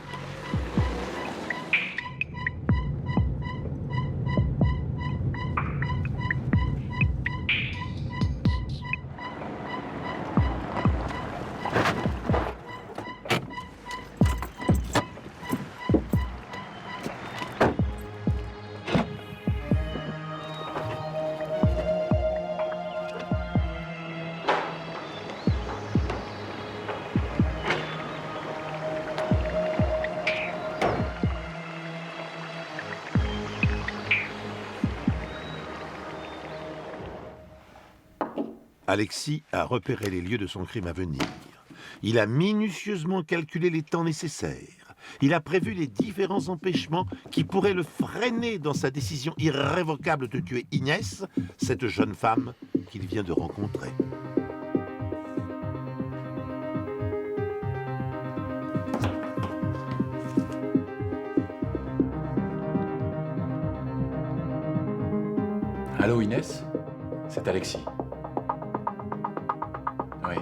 S1: Alexis a repéré les lieux de son crime à venir. Il a minutieusement calculé les temps nécessaires. Il a prévu les différents empêchements qui pourraient le freiner dans sa décision irrévocable de tuer Inès, cette jeune femme qu'il vient de rencontrer.
S21: Allô Inès, c'est Alexis. Oui.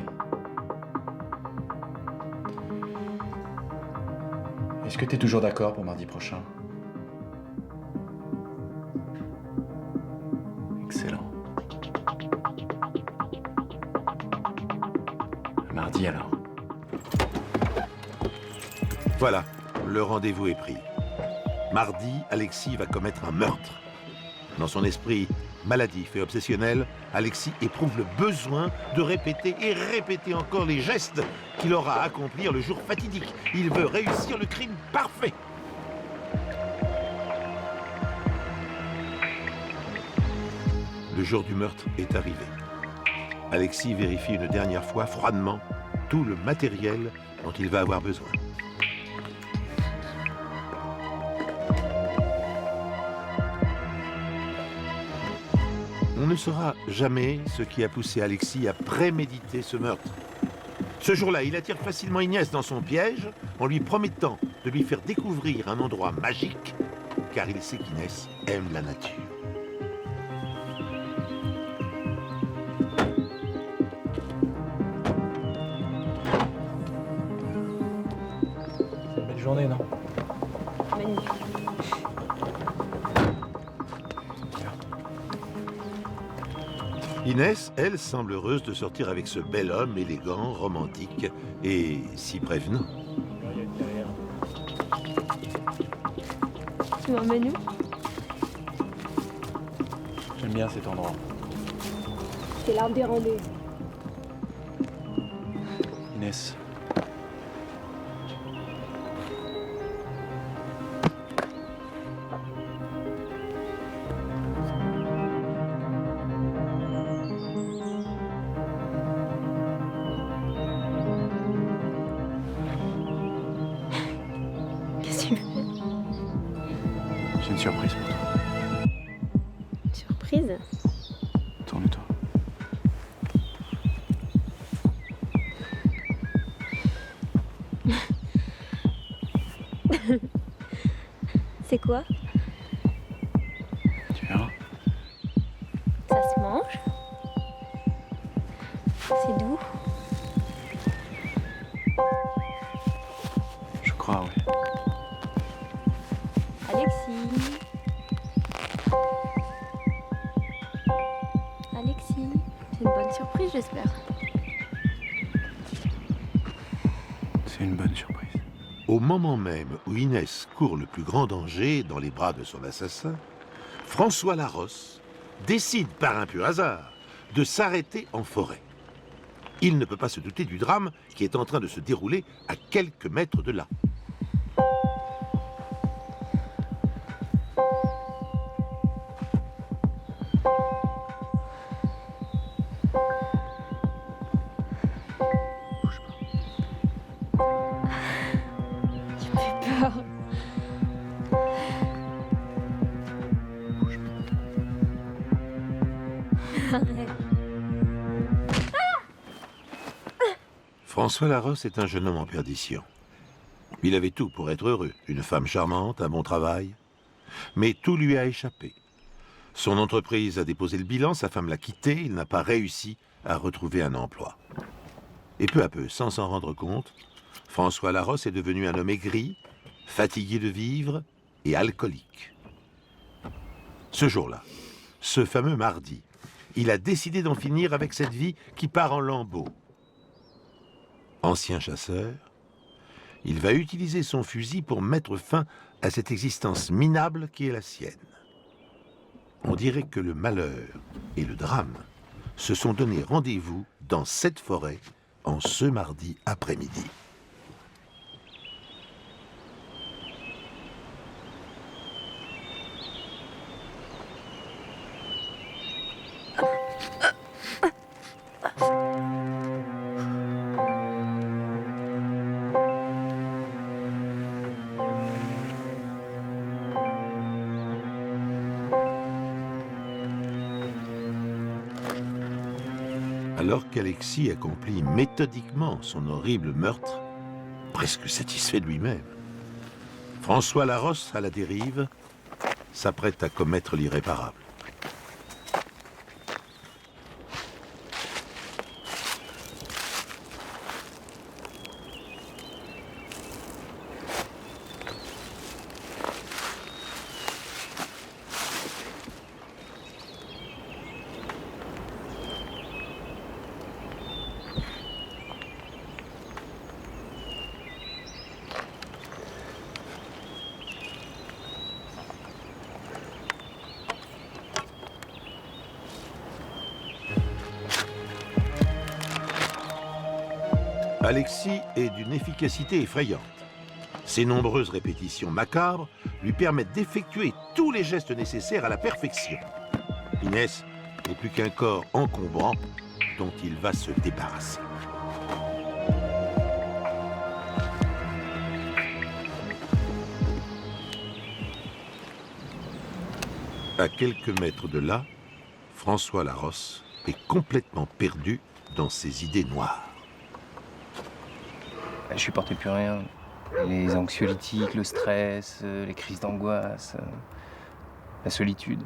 S21: Est-ce que tu es toujours d'accord pour mardi prochain? Excellent. Mardi alors.
S1: Voilà, le rendez-vous est pris. Mardi, Alexis va commettre un meurtre. Dans son esprit maladif et obsessionnel, Alexis éprouve le besoin de répéter et répéter encore les gestes qu'il aura à accomplir le jour fatidique. Il veut réussir le crime parfait. Le jour du meurtre est arrivé. Alexis vérifie une dernière fois, froidement, tout le matériel dont il va avoir besoin. On ne saura jamais ce qui a poussé Alexis à préméditer ce meurtre. Ce jour-là, il attire facilement Inès dans son piège en lui promettant de lui faire découvrir un endroit magique, car il sait qu'Inès aime la nature.
S21: C'est une belle journée, non?
S15: Magnifique.
S1: Inès, elle, semble heureuse de sortir avec ce bel homme élégant, romantique et si prévenant.
S15: Tu m'emmènes où?
S21: J'aime bien cet endroit.
S15: C'est l'arbre des randées.
S21: Inès.
S15: Qu'est-ce que tu fais?
S21: J'ai une surprise pour toi.
S15: Surprise?
S21: Tourne-toi.
S15: C'est quoi?
S21: Tu verras.
S15: Ça se mange? C'est doux?
S21: Je crois, oui.
S15: Alexis? Alexis? C'est une bonne surprise, j'espère.
S21: C'est une bonne surprise.
S1: Au moment même où Inès court le plus grand danger dans les bras de son assassin, François Larosse décide par un pur hasard de s'arrêter en forêt. Il ne peut pas se douter du drame qui est en train de se dérouler à quelques mètres de là.
S15: Tu me fais peur. Arrête.
S1: François Larosse est un jeune homme en perdition. Il avait tout pour être heureux, une femme charmante, un bon travail. Mais tout lui a échappé. Son entreprise a déposé le bilan, sa femme l'a quitté, il n'a pas réussi à retrouver un emploi. Et peu à peu, sans s'en rendre compte, François Larosse est devenu un homme aigri, fatigué de vivre et alcoolique. Ce jour-là, ce fameux mardi, il a décidé d'en finir avec cette vie qui part en lambeaux. Ancien chasseur, il va utiliser son fusil pour mettre fin à cette existence minable qui est la sienne. On dirait que le malheur et le drame se sont donné rendez-vous dans cette forêt en ce mardi après-midi. Alors qu'Alexis accomplit méthodiquement son horrible meurtre, presque satisfait de lui-même, François Larosse, à la dérive, s'apprête à commettre l'irréparable. Alexis est d'une efficacité effrayante. Ses nombreuses répétitions macabres lui permettent d'effectuer tous les gestes nécessaires à la perfection. Inès n'est plus qu'un corps encombrant dont il va se débarrasser. À quelques mètres de là, François Larosse est complètement perdu dans ses idées noires.
S3: Je supportais plus rien. Les anxiolytiques, le stress, les crises d'angoisse, la solitude.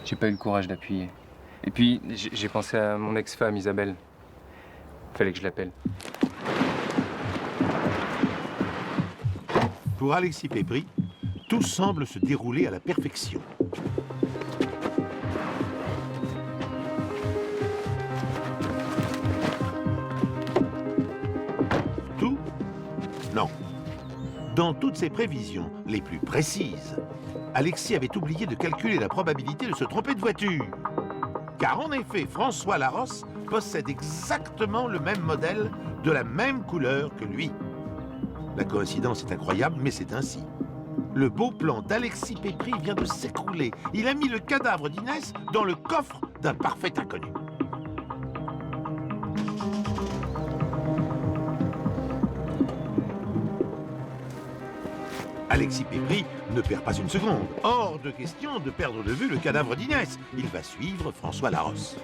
S3: J'ai pas eu le courage d'appuyer. Et puis, j'ai pensé à mon ex-femme, Isabelle. Fallait que je l'appelle.
S1: Pour Alexis Pépry, tout semble se dérouler à la perfection. Tout? Non. Dans toutes ses prévisions les plus précises, Alexis avait oublié de calculer la probabilité de se tromper de voiture. Car en effet, François Larosse possède exactement le même modèle, de la même couleur que lui. La coïncidence est incroyable, mais c'est ainsi. Le beau plan d'Alexis Pépry vient de s'écrouler. Il a mis le cadavre d'Inès dans le coffre d'un parfait inconnu. Alexis Pépry ne perd pas une seconde. Hors de question de perdre de vue le cadavre d'Inès. Il va suivre François Larosse.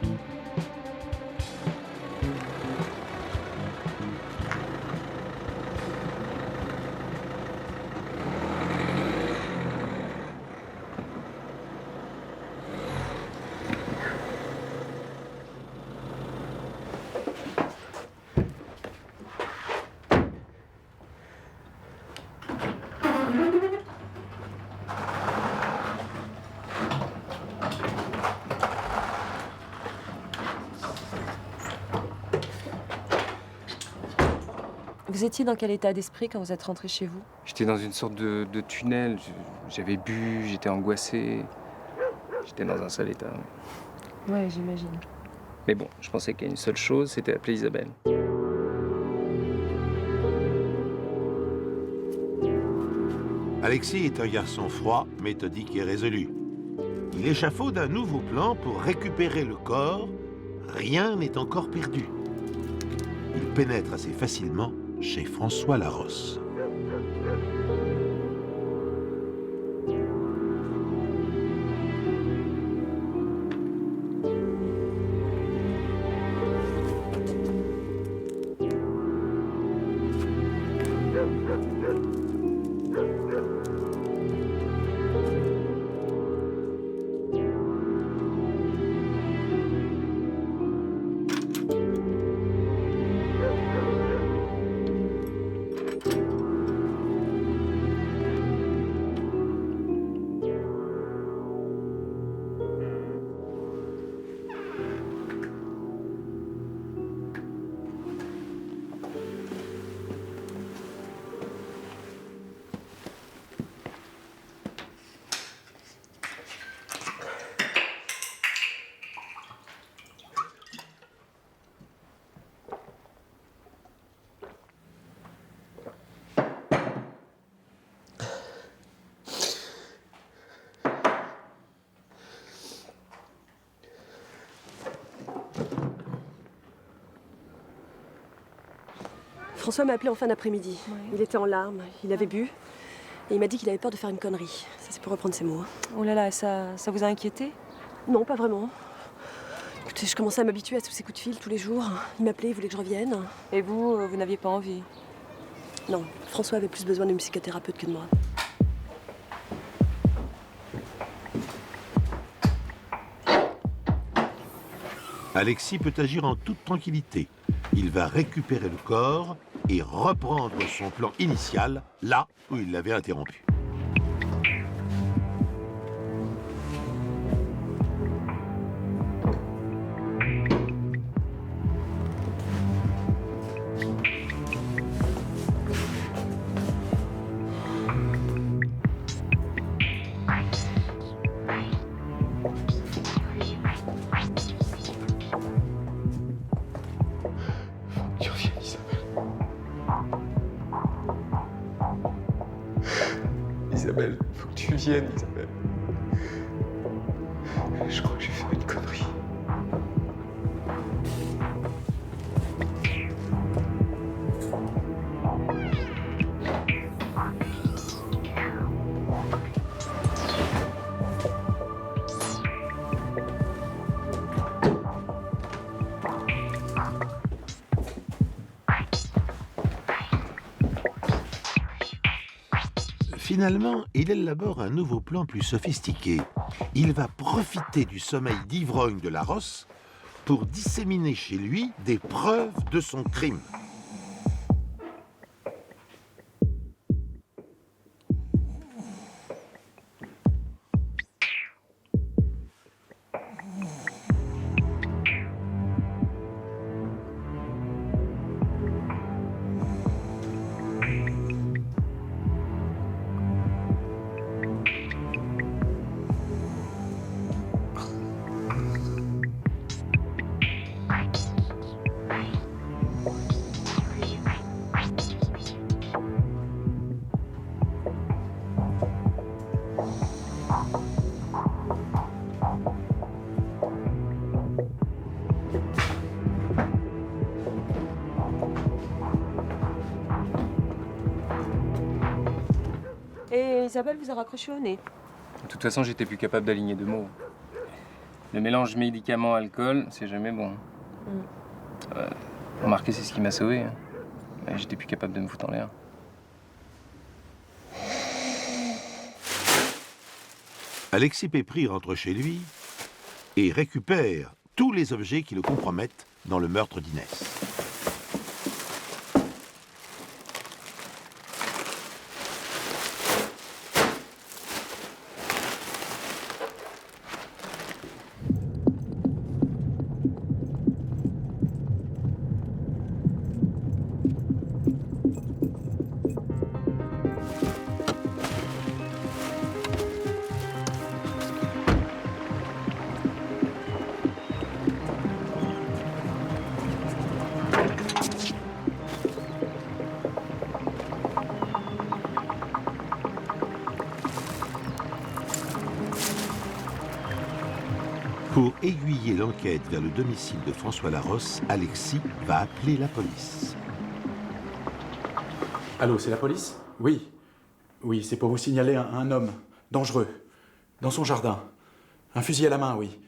S18: Vous étiez dans quel état d'esprit quand vous êtes rentré chez vous?
S3: J'étais dans une sorte de tunnel. J'avais bu, j'étais angoissé. J'étais dans un sale état.
S18: Ouais, j'imagine.
S3: Mais bon, je pensais qu'il y a une seule chose, c'était appeler Isabelle.
S1: Alexis est un garçon froid, méthodique et résolu. Il échafaude un nouveau plan pour récupérer le corps. Rien n'est encore perdu. Il pénètre assez facilement chez François Larosse.
S18: François m'a appelé en fin d'après-midi. Il était en larmes, il avait bu. Et il m'a dit qu'il avait peur de faire une connerie. Ça, c'est pour reprendre ses mots.
S5: Oh là là, ça vous a inquiété?
S18: Non, pas vraiment. Écoutez, je commençais à m'habituer à tous ces coups de fil tous les jours. Il m'appelait, il voulait que je revienne.
S5: Et vous, vous n'aviez pas envie?
S18: Non, François avait plus besoin d'une psychothérapeute que de moi.
S1: Alexis peut agir en toute tranquillité. Il va récupérer le corps et reprendre son plan initial là où il l'avait interrompu.
S17: Isabelle, faut que tu viennes, Isabelle. Je crois que j'ai fait une connerie.
S1: Finalement, il élabore un nouveau plan plus sophistiqué. Il va profiter du sommeil d'ivrogne de Larosse pour disséminer chez lui des preuves de son crime.
S5: Et Isabelle vous a raccroché au nez.
S3: De toute façon, j'étais plus capable d'aligner deux mots. Le mélange médicament-alcool, c'est jamais bon. Remarquez, c'est ce qui m'a sauvé. J'étais plus capable de me foutre en l'air.
S1: Alexis Pépry rentre chez lui et récupère tous les objets qui le compromettent dans le meurtre d'Inès. Pour aiguiller l'enquête vers le domicile de François Larosse, Alexis va appeler la police.
S22: Allô, c'est la police? Oui. Oui, c'est pour vous signaler un homme dangereux, dans son jardin. Un fusil à la main, oui.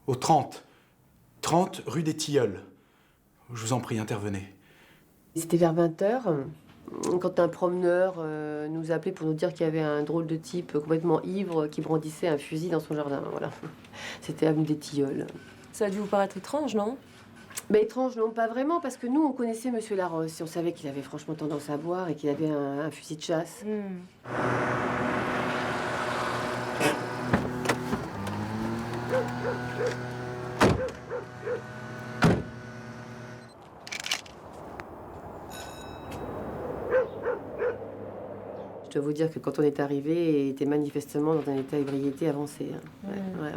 S22: Au 30 rue des Tilleuls. Je vous en prie, intervenez.
S23: C'était vers 20h, quand un promeneur nous a appelé pour nous dire qu'il y avait un drôle de type complètement ivre qui brandissait un fusil dans son jardin. Voilà. C'était avenue des Tilleuls.
S5: Ça a dû vous paraître étrange, non?
S23: Mais étrange, non, pas vraiment, parce que nous, on connaissait Monsieur Larosse et on savait qu'il avait franchement tendance à boire et qu'il avait un fusil de chasse. Je dois vous dire que quand on est arrivé, il était manifestement dans un état d'ébriété avancé. Hein. Ouais.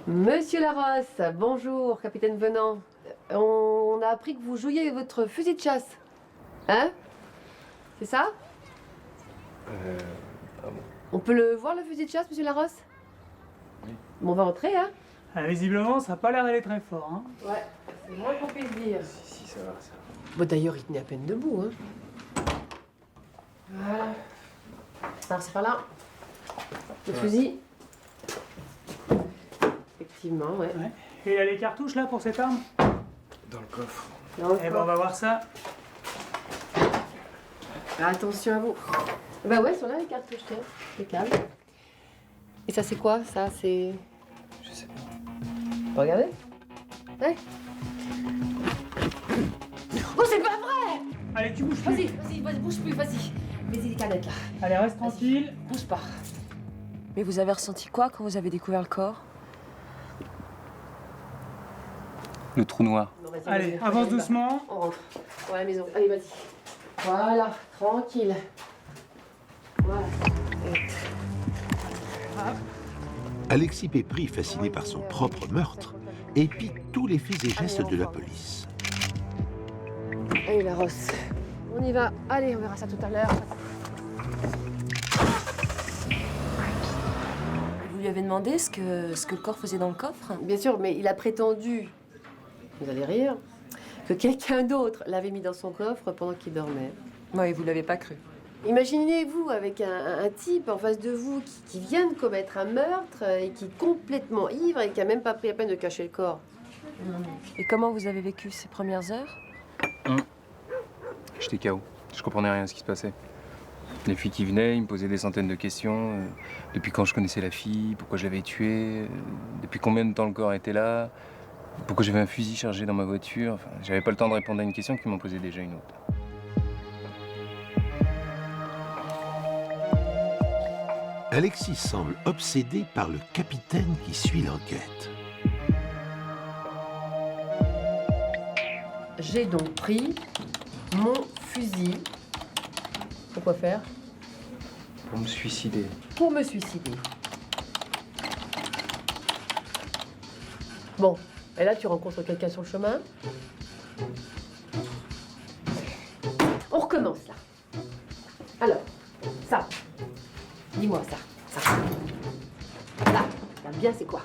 S23: Monsieur Larosse, bonjour, capitaine Venant. On a appris que vous jouiez avec votre fusil de chasse. Hein? C'est ça? On peut le voir, le fusil de chasse, monsieur Larosse? Oui. Bon, on va entrer, hein?
S24: Visiblement, ça n'a pas l'air d'aller très fort. Hein.
S23: Ouais, c'est moins qu'on puisse dire.
S22: Si, ça va, ça va.
S23: Bon, d'ailleurs, il tenait à peine debout, hein. Voilà. Alors, c'est par là. Le fusil. Effectivement, ouais.
S2: Et il y a les cartouches, là, pour cette arme?
S22: Dans le coffre.
S23: Dans le
S2: Eh ben, on va voir ça.
S23: Ah, attention à vous. Bah ouais, sont là les cartouches, tiens. Impeccable. Et ça, c'est quoi? Ça, c'est...
S3: Je sais pas.
S23: Regardez. Ouais. Oh, c'est pas vrai!
S2: Allez, tu bouges plus.
S23: Vas-y, bouge plus, vas-y. Vas-y, les canettes, là.
S2: Allez, reste tranquille.
S23: Bouge pas.
S5: Mais vous avez ressenti quoi quand vous avez découvert le corps?
S3: Le trou noir.
S23: Non, vas-y,
S2: Allez,
S23: vas-y,
S2: avance
S23: on y va.
S2: doucement.
S23: On rentre. On va à la maison. Allez, vas-y. Voilà, tranquille. Voilà.
S1: Alexis Pépry, fasciné par son propre meurtre, épie tous les faits et gestes de la police.
S23: Allez, la Rosse. On y va. Allez, on verra ça tout à l'heure.
S5: Vous lui avez demandé ce que le corps faisait dans le coffre?
S23: Bien sûr, mais il a prétendu, vous allez rire, que quelqu'un d'autre l'avait mis dans son coffre pendant qu'il dormait.
S5: Oui, vous l'avez pas cru.
S23: Imaginez-vous avec un type en face de vous qui vient de commettre un meurtre et qui est complètement ivre et qui a même pas pris la peine de cacher le corps.
S5: Et comment vous avez vécu ces premières heures?
S3: J'étais KO. Je comprenais rien à ce qui se passait. Les filles qui venaient, ils me posaient des centaines de questions. Depuis quand je connaissais la fille, pourquoi je l'avais tuée, depuis combien de temps le corps était là, pourquoi j'avais un fusil chargé dans ma voiture. Enfin, j'avais pas le temps de répondre à une question qui m'en posait déjà une autre.
S1: Alexis semble obsédé par le capitaine qui suit l'enquête.
S23: J'ai donc pris mon fusil. Pourquoi faire?
S3: Pour me suicider.
S23: Pour me suicider. Bon, et là tu rencontres quelqu'un sur le chemin. On recommence là. Alors, ça. Dis-moi ça. Ça. Là, regarde bien c'est quoi?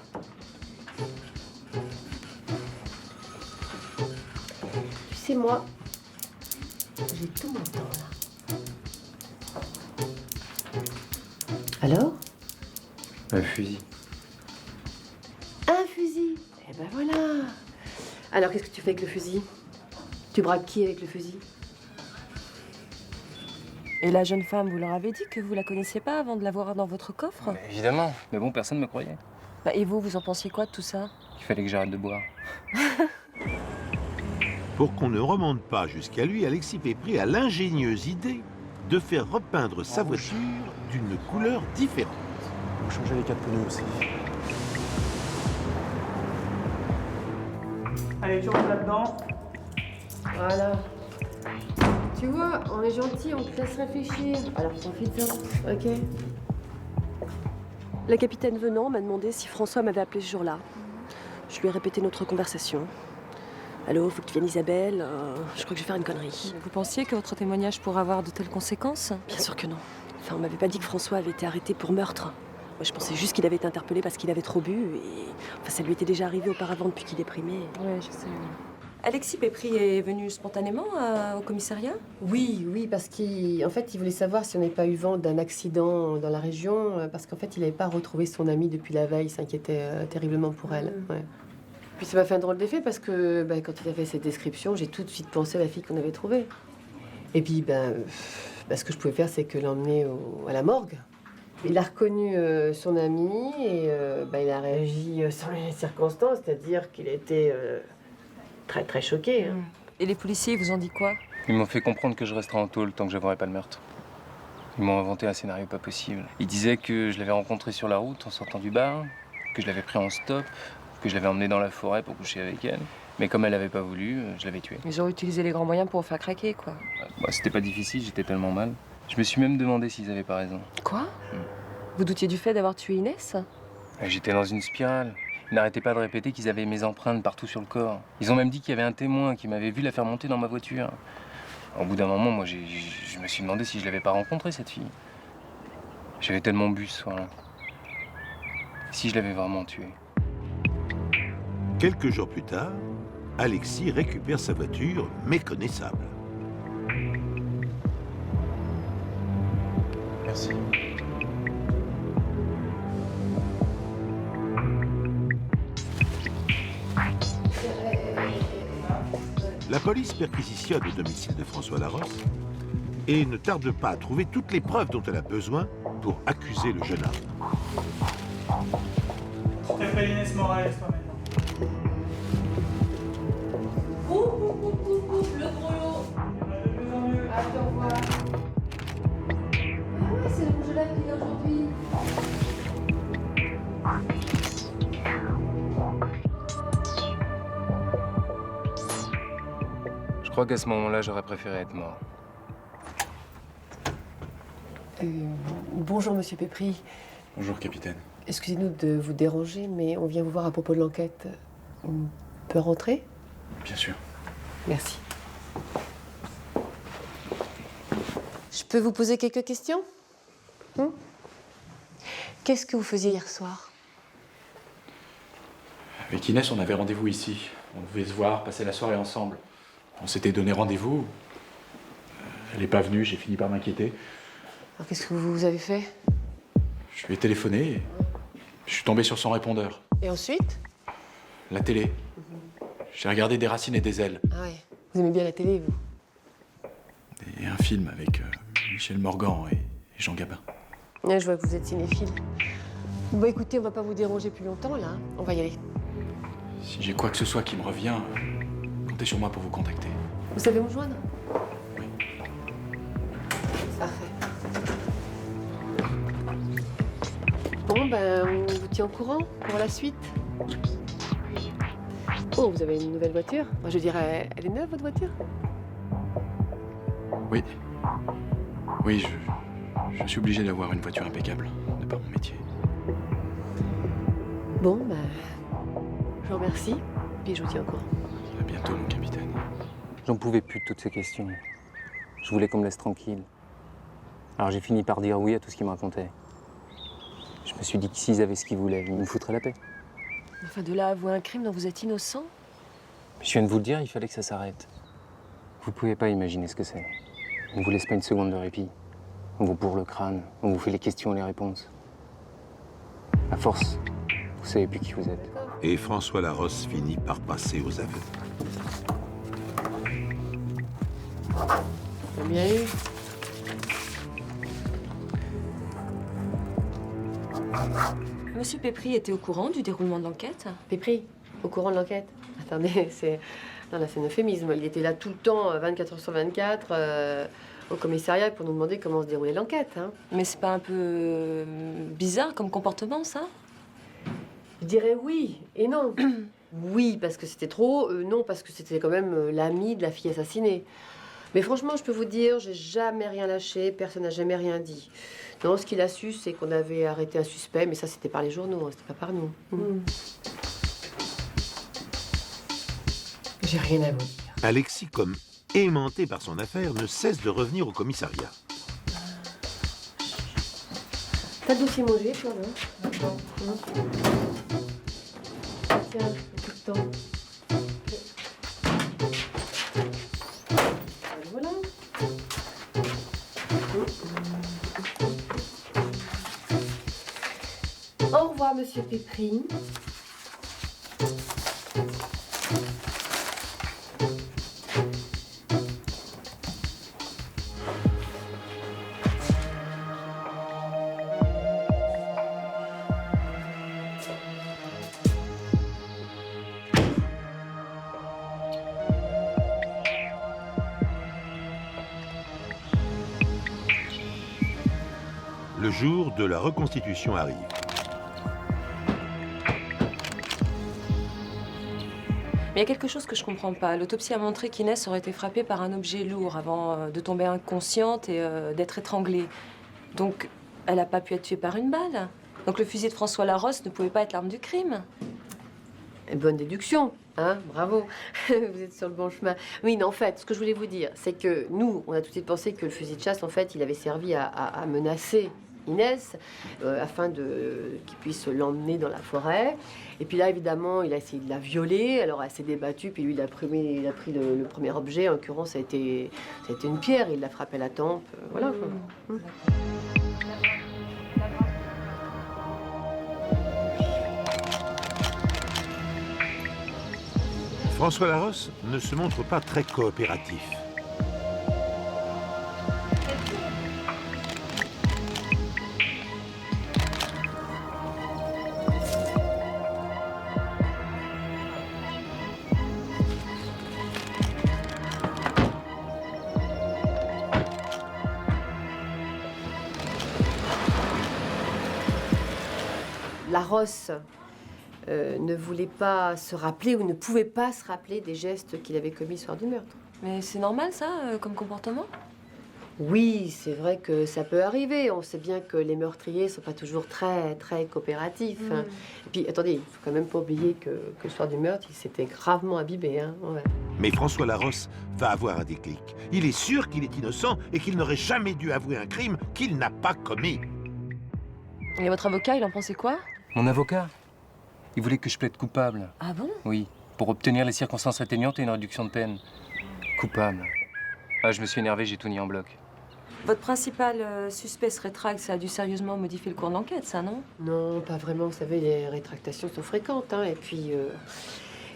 S23: Tu sais moi, j'ai tout mon temps là. Alors?
S3: Un fusil.
S23: Un fusil? Eh ben voilà. Alors qu'est-ce que tu fais avec le fusil? Tu braques qui avec le fusil?
S5: Et la jeune femme, vous leur avez dit que vous la connaissiez pas avant de la voir dans votre coffre?
S3: Évidemment, mais bon, personne ne me croyait.
S5: Bah, et vous en pensiez quoi de tout ça?
S3: Il fallait que j'arrête de boire.
S1: Pour qu'on ne remonte pas jusqu'à lui, Alexis Pépry a l'ingénieuse idée de faire repeindre sa voiture d'une couleur différente.
S22: Faut changer les 4 pneus aussi.
S2: Allez, tu rentres là-dedans.
S23: Voilà. Tu vois, on est gentil, on te laisse réfléchir. Alors profite-en, ok?
S5: La capitaine venant m'a demandé si François m'avait appelé ce jour-là. Je lui ai répété notre conversation. Allô, faut que tu viennes Isabelle, je crois que je vais faire une connerie. Vous pensiez que votre témoignage pourrait avoir de telles conséquences? Bien sûr que non. Enfin, on m'avait pas dit que François avait été arrêté pour meurtre. Moi, je pensais juste qu'il avait été interpellé parce qu'il avait trop bu et... Enfin, ça lui était déjà arrivé auparavant depuis qu'il déprimait. Ouais, je sais. Alexis Pépry est venu spontanément au commissariat?
S23: Oui, parce qu'en fait, il voulait savoir si on n'avait pas eu vent d'un accident dans la région, parce qu'en fait, il n'avait pas retrouvé son amie depuis la veille, il s'inquiétait terriblement pour elle. Ouais. Puis ça m'a fait un drôle d'effet parce que quand il a fait cette description, j'ai tout de suite pensé à la fille qu'on avait trouvée. Et puis, ce que je pouvais faire, c'est que l'emmener à la morgue. Il a reconnu son ami et il a réagi sur les circonstances, c'est-à-dire qu'il était très très choqué. Hein.
S5: Et les policiers vous ont dit quoi?
S3: Ils m'ont fait comprendre que je resterais en tôle tant que j'avouerais pas le meurtre. Ils m'ont inventé un scénario pas possible. Ils disaient que je l'avais rencontré sur la route en sortant du bar, que je l'avais pris en stop, que je l'avais emmené dans la forêt pour coucher avec elle. Mais comme elle avait pas voulu, je l'avais tuée.
S5: Ils ont utilisé les grands moyens pour vous faire craquer, quoi.
S3: C'était pas difficile, j'étais tellement mal. Je me suis même demandé s'ils avaient pas raison.
S5: Quoi? Vous doutiez du fait d'avoir tué Inès?
S3: J'étais dans une spirale. Ils n'arrêtaient pas de répéter qu'ils avaient mes empreintes partout sur le corps. Ils ont même dit qu'il y avait un témoin qui m'avait vu la faire monter dans ma voiture. Au bout d'un moment, moi, je me suis demandé si je l'avais pas rencontrée, cette fille. J'avais tellement bu ce soir-là. Si je l'avais vraiment tuée.
S1: Quelques jours plus tard, Alexis récupère sa voiture méconnaissable.
S22: Merci.
S1: La police perquisitionne le domicile de François Larosse et ne tarde pas à trouver toutes les preuves dont elle a besoin pour accuser le jeune homme.
S2: Je t'appelle Inès Morales, toi, maintenant.
S16: Le gros lot. Allez, au revoir. Ah ouais, c'est le rouge à lèvres qu'il y a aujourd'hui.
S3: Je crois qu'à ce moment-là, j'aurais préféré être mort.
S23: Bonjour, monsieur Pépry.
S22: Bonjour, capitaine.
S23: Excusez-nous de vous déranger, mais on vient vous voir à propos de l'enquête. On peut rentrer?
S22: Bien sûr.
S23: Merci. Je peux vous poser quelques questions? Qu'est-ce que vous faisiez hier soir?
S22: Avec Inès, on avait rendez-vous ici. On devait se voir, passer la soirée ensemble. On s'était donné rendez-vous. Elle n'est pas venue, j'ai fini par m'inquiéter.
S23: Alors qu'est-ce que vous avez fait?
S22: Je lui ai téléphoné et je suis tombé sur son répondeur.
S23: Et ensuite?
S22: La télé. J'ai regardé Des racines et des ailes.
S23: Ah ouais. Vous aimez bien la télé, vous?
S22: Et un film avec Michel Morgan et Jean Gabin.
S23: Ouais, je vois que vous êtes cinéphile. Bon, écoutez, on va pas vous déranger plus longtemps, là. On va y aller.
S22: Si j'ai quoi que ce soit qui me revient, comptez sur moi pour vous contacter.
S23: Vous savez où me joindre? Oui. Parfait. Bon, ben, on vous tient au courant pour la suite. Oh, vous avez une nouvelle voiture? Moi, je dirais, elle est neuve, votre voiture?
S22: Oui. Oui, je suis obligé d'avoir une voiture impeccable, de par mon métier.
S23: Bon, ben, je vous remercie, puis je vous tiens au courant.
S22: À bientôt, mon capitaine.
S3: J'en pouvais plus de toutes ces questions. Je voulais qu'on me laisse tranquille. Alors j'ai fini par dire oui à tout ce qu'ils me racontaient. Je me suis dit que s'ils avaient ce qu'ils voulaient, ils me foutraient la paix.
S23: Enfin, de là à avouer un crime dont vous êtes innocent?
S3: Je viens de vous le dire, il fallait que ça s'arrête. Vous pouvez pas imaginer ce que c'est. On vous laisse pas une seconde de répit. On vous bourre le crâne, on vous fait les questions et les réponses. À force, vous savez plus qui vous êtes.
S1: Et François Larosse finit par passer aux aveux.
S23: T'as bien eu?
S5: Monsieur Pépry était au courant du déroulement de l'enquête?
S23: Pépry, au courant de l'enquête? Attendez, c'est... Non, là, c'est un euphémisme. Il était là tout le temps, 24 heures sur 24, au commissariat pour nous demander comment se déroulait l'enquête. Hein.
S5: Mais c'est pas un peu bizarre comme comportement, ça?
S23: Je dirais oui et non. Oui, parce que c'était trop. Non, parce que c'était quand même l'ami de la fille assassinée. Mais franchement, je peux vous dire, j'ai jamais rien lâché, personne n'a jamais rien dit. Non, ce qu'il a su, c'est qu'on avait arrêté un suspect, mais ça, c'était par les journaux, hein, c'était pas par nous. J'ai rien à vous dire.
S1: Alexis, comme aimanté par son affaire, ne cesse de revenir au commissariat.
S23: T'as le dossier mangé, toi, non? Attends. Tiens, tout le temps. Voilà. Au revoir, monsieur Pépry.
S1: Le jour de la reconstitution arrive.
S5: Mais il y a quelque chose que je comprends pas. L'autopsie a montré qu'Inès aurait été frappée par un objet lourd avant de tomber inconsciente et d'être étranglée. Donc, elle n'a pas pu être tuée par une balle. Donc le fusil de François Larosse ne pouvait pas être l'arme du crime.
S23: Bonne déduction, hein, bravo. Vous êtes sur le bon chemin. Oui, mais en fait, ce que je voulais vous dire, c'est que nous, on a tout de suite pensé que le fusil de chasse, en fait, il avait servi à menacer Inès, afin qu'il puisse l'emmener dans la forêt. Et puis là, évidemment, il a essayé de la violer. Alors, elle s'est débattue, puis lui, il a pris le premier objet. En l'occurrence, ça a été une pierre. Il l'a frappé à la tempe. Voilà, quoi.
S1: François Larosse ne se montre pas très coopératif.
S23: Larosse ne voulait pas se rappeler ou ne pouvait pas se rappeler des gestes qu'il avait commis le soir du meurtre.
S5: Mais c'est normal, ça, comme comportement?
S23: Oui, c'est vrai que ça peut arriver. On sait bien que les meurtriers ne sont pas toujours très, très coopératifs. Hein. Et puis, attendez, il ne faut quand même pas oublier que le soir du meurtre, il s'était gravement imbibé. Hein. Ouais.
S1: Mais François Larosse va avoir un déclic. Il est sûr qu'il est innocent et qu'il n'aurait jamais dû avouer un crime qu'il n'a pas commis.
S5: Et votre avocat, il en pensait quoi?
S3: Mon avocat, il voulait que je plaide coupable.
S5: Ah bon?
S3: Oui, pour obtenir les circonstances atténuantes et une réduction de peine. Coupable. Ah, je me suis énervé, j'ai tout nié en bloc.
S5: Votre principal suspect se rétracte, ça a dû sérieusement modifier le cours de l'enquête, ça, non?
S23: Non, pas vraiment. Vous savez, les rétractations sont fréquentes. Hein. Et puis,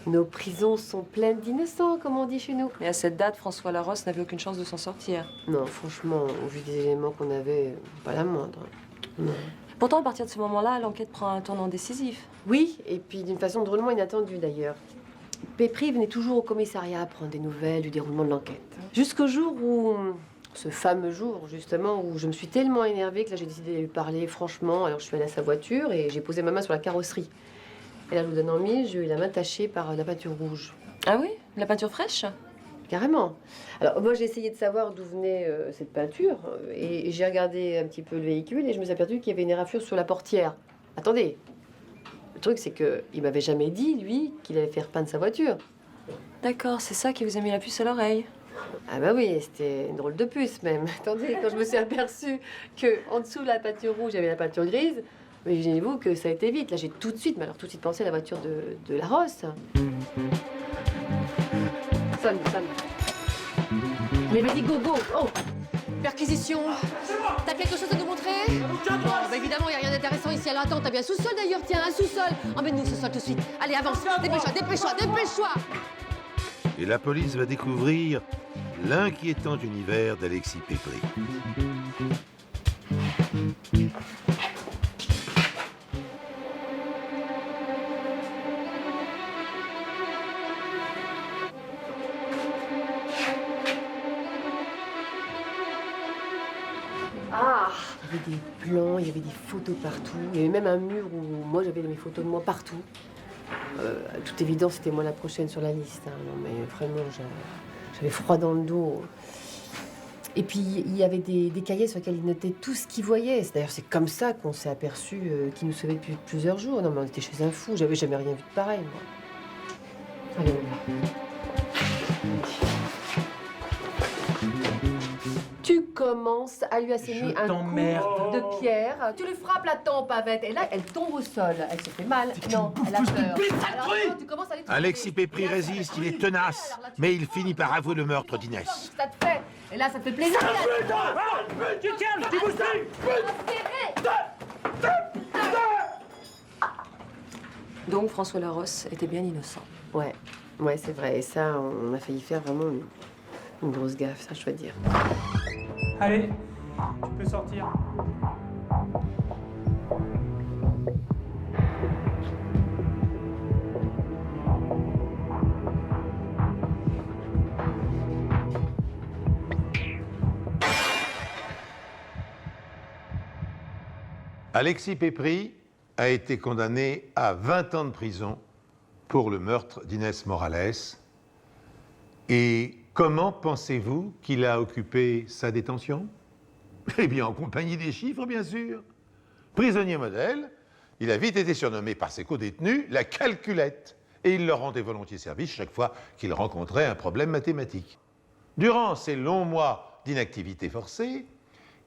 S23: nos prisons sont pleines d'innocents, comme on dit chez nous.
S5: Et à cette date, François Larosse n'avait aucune chance de s'en sortir.
S23: Non, franchement, au vu des éléments qu'on avait, pas la moindre. Non.
S5: Pourtant, à partir de ce moment-là, l'enquête prend un tournant décisif.
S23: Oui, et puis d'une façon drôlement inattendue d'ailleurs. Pépry venait toujours au commissariat prendre des nouvelles du déroulement de l'enquête. Jusqu'au jour où, ce fameux jour justement, où je me suis tellement énervée que là j'ai décidé de lui parler franchement. Alors je suis allée à sa voiture et j'ai posé ma main sur la carrosserie. Et là, je vous donne en mille, j'ai eu la main tachée par la peinture rouge.
S5: Ah oui? La peinture fraîche?
S23: Carrément. Alors moi j'ai essayé de savoir d'où venait cette peinture et j'ai regardé un petit peu le véhicule et je me suis aperçue qu'il y avait une éraflure sur la portière. Attendez, le truc c'est qu'il m'avait jamais dit, lui, qu'il allait faire peindre sa voiture.
S5: D'accord, c'est ça qui vous a mis la puce à l'oreille.
S23: Ah bah oui, c'était une drôle de puce même. Attendez, quand je me suis aperçue qu'en dessous de la peinture rouge, il y avait la peinture grise, mais imaginez-vous que ça a été vite. Là j'ai tout de suite pensé à la voiture de Larosse. Sonne. Mais vas-y, go. Oh, perquisition. T'as quelque chose à nous montrer? Bon, bah évidemment, il n'y a rien d'intéressant ici. Alors attends, t'as bien un sous-sol d'ailleurs, tiens, un sous-sol. Emmène-nous le sous-sol tout de suite. Allez, avance, dépêche-toi.
S1: Et la police va découvrir l'inquiétant univers d'Alexis Pépry.
S23: Ah, il y avait des plans, il y avait des photos partout. Il y avait même un mur où moi j'avais mes photos de moi partout. À toute évidence, c'était moi la prochaine sur la liste. Hein. Non, mais vraiment, j'avais froid dans le dos. Et puis, il y avait des cahiers sur lesquels il notait tout ce qu'il voyait. D'ailleurs, c'est comme ça qu'on s'est aperçu qu'il nous sauvait depuis plusieurs jours. Non, mais on était chez un fou. J'avais jamais rien vu de pareil, moi. Allez, on va. Tu commences à lui asséner un coup de pierre. Tu lui frappes la tempe avec. Et là, elle tombe au sol. Elle se fait mal. Non, elle a peur. Alors, tu commences à les trouver.
S1: Alexis Pépry résiste, il est tenace, mais il finit par avouer le meurtre d'Inès.
S23: Ça te fait. Et là, ça te fait plaisir.
S2: Tu calmes, tu bouges plus.
S5: Donc François Larosse était bien innocent.
S23: Ouais, c'est vrai. Et ça, on a failli faire vraiment une grosse gaffe, ça, je dois dire.
S2: Allez, tu peux sortir.
S1: Alexis Pépry a été condamné à 20 ans de prison pour le meurtre d'Inès Morales. Et comment pensez-vous qu'il a occupé sa détention? Eh bien, en compagnie des chiffres, bien sûr. Prisonnier modèle, il a vite été surnommé par ses co-détenus la calculette. Et il leur rendait volontiers service chaque fois qu'il rencontrait un problème mathématique. Durant ces longs mois d'inactivité forcée,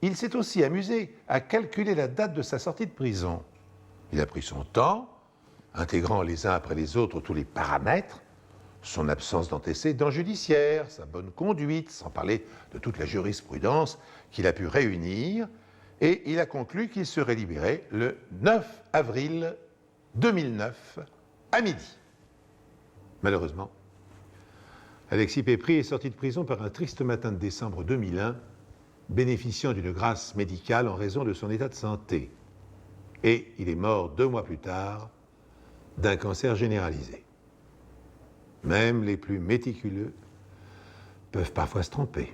S1: il s'est aussi amusé à calculer la date de sa sortie de prison. Il a pris son temps, intégrant les uns après les autres tous les paramètres, son absence d'antécédents judiciaires, sa bonne conduite, sans parler de toute la jurisprudence qu'il a pu réunir, et il a conclu qu'il serait libéré le 9 avril 2009 à midi. Malheureusement, Alexis Pépry est sorti de prison par un triste matin de décembre 2001, bénéficiant d'une grâce médicale en raison de son état de santé. Et il est mort 2 mois plus tard d'un cancer généralisé. Même les plus méticuleux peuvent parfois se tromper.